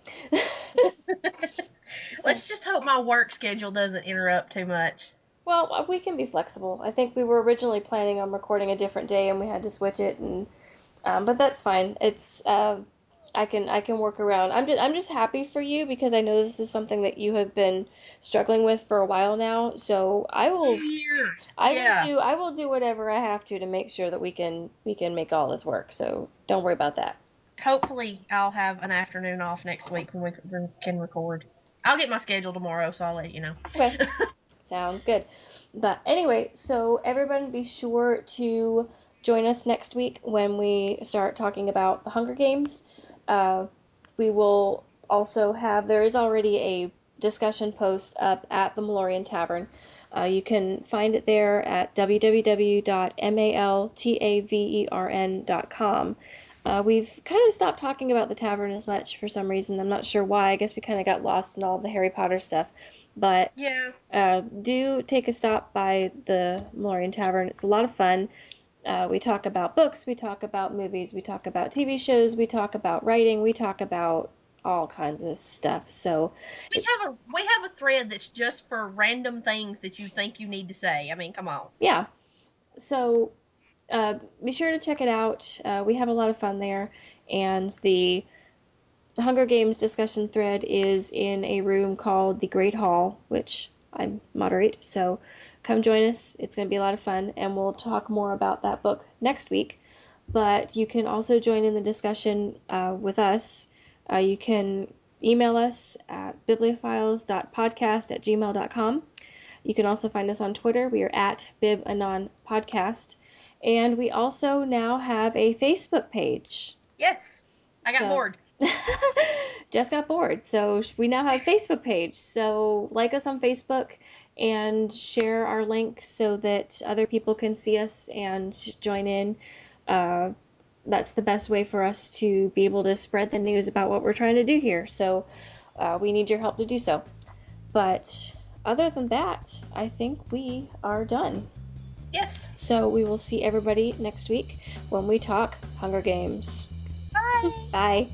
Let's just hope my work schedule doesn't interrupt too much. Well, we can be flexible. I think we were originally planning on recording a different day and we had to switch it, and but that's fine. It's I can work around. I'm just happy for you because I know this is something that you have been struggling with for a while now. So Years. Yeah. I will do whatever I have to make sure that we can make all this work. So don't worry about that. Hopefully, I'll have an afternoon off next week when we can record. I'll get my schedule tomorrow, so I'll let you know. Okay. Sounds good. But anyway, so everyone be sure to join us next week when we start talking about the Hunger Games. We will also there is already a discussion post up at the Malorian Tavern. You can find it there at www.maltavern.com. We've kind of stopped talking about the tavern as much for some reason. I'm not sure why. I guess we kind of got lost in all the Harry Potter stuff. But yeah. Do take a stop by the Malorian Tavern. It's a lot of fun. We talk about books, we talk about movies, we talk about TV shows, we talk about writing, we talk about all kinds of stuff. So we have a thread that's just for random things that you think you need to say. I mean, come on. yeah. So be sure to check it out. We have a lot of fun there, and the Hunger Games discussion thread is in a room called the Great Hall, which I moderate. So come join us. It's going to be a lot of fun, and we'll talk more about that book next week. But you can also join in the discussion with us. You can email us at bibliophiles.podcast@gmail.com. You can also find us on Twitter. We are at BibAnonPodcast. And we also now have a Facebook page. Yes. I got bored. Just got bored. So we now have a Facebook page. So like us on Facebook and share our link so that other people can see us and join in. That's the best way for us to be able to spread the news about what we're trying to do here. So we need your help to do so. But other than that, I think we are done. Yes. So we will see everybody next week when we talk Hunger Games. Bye. Bye.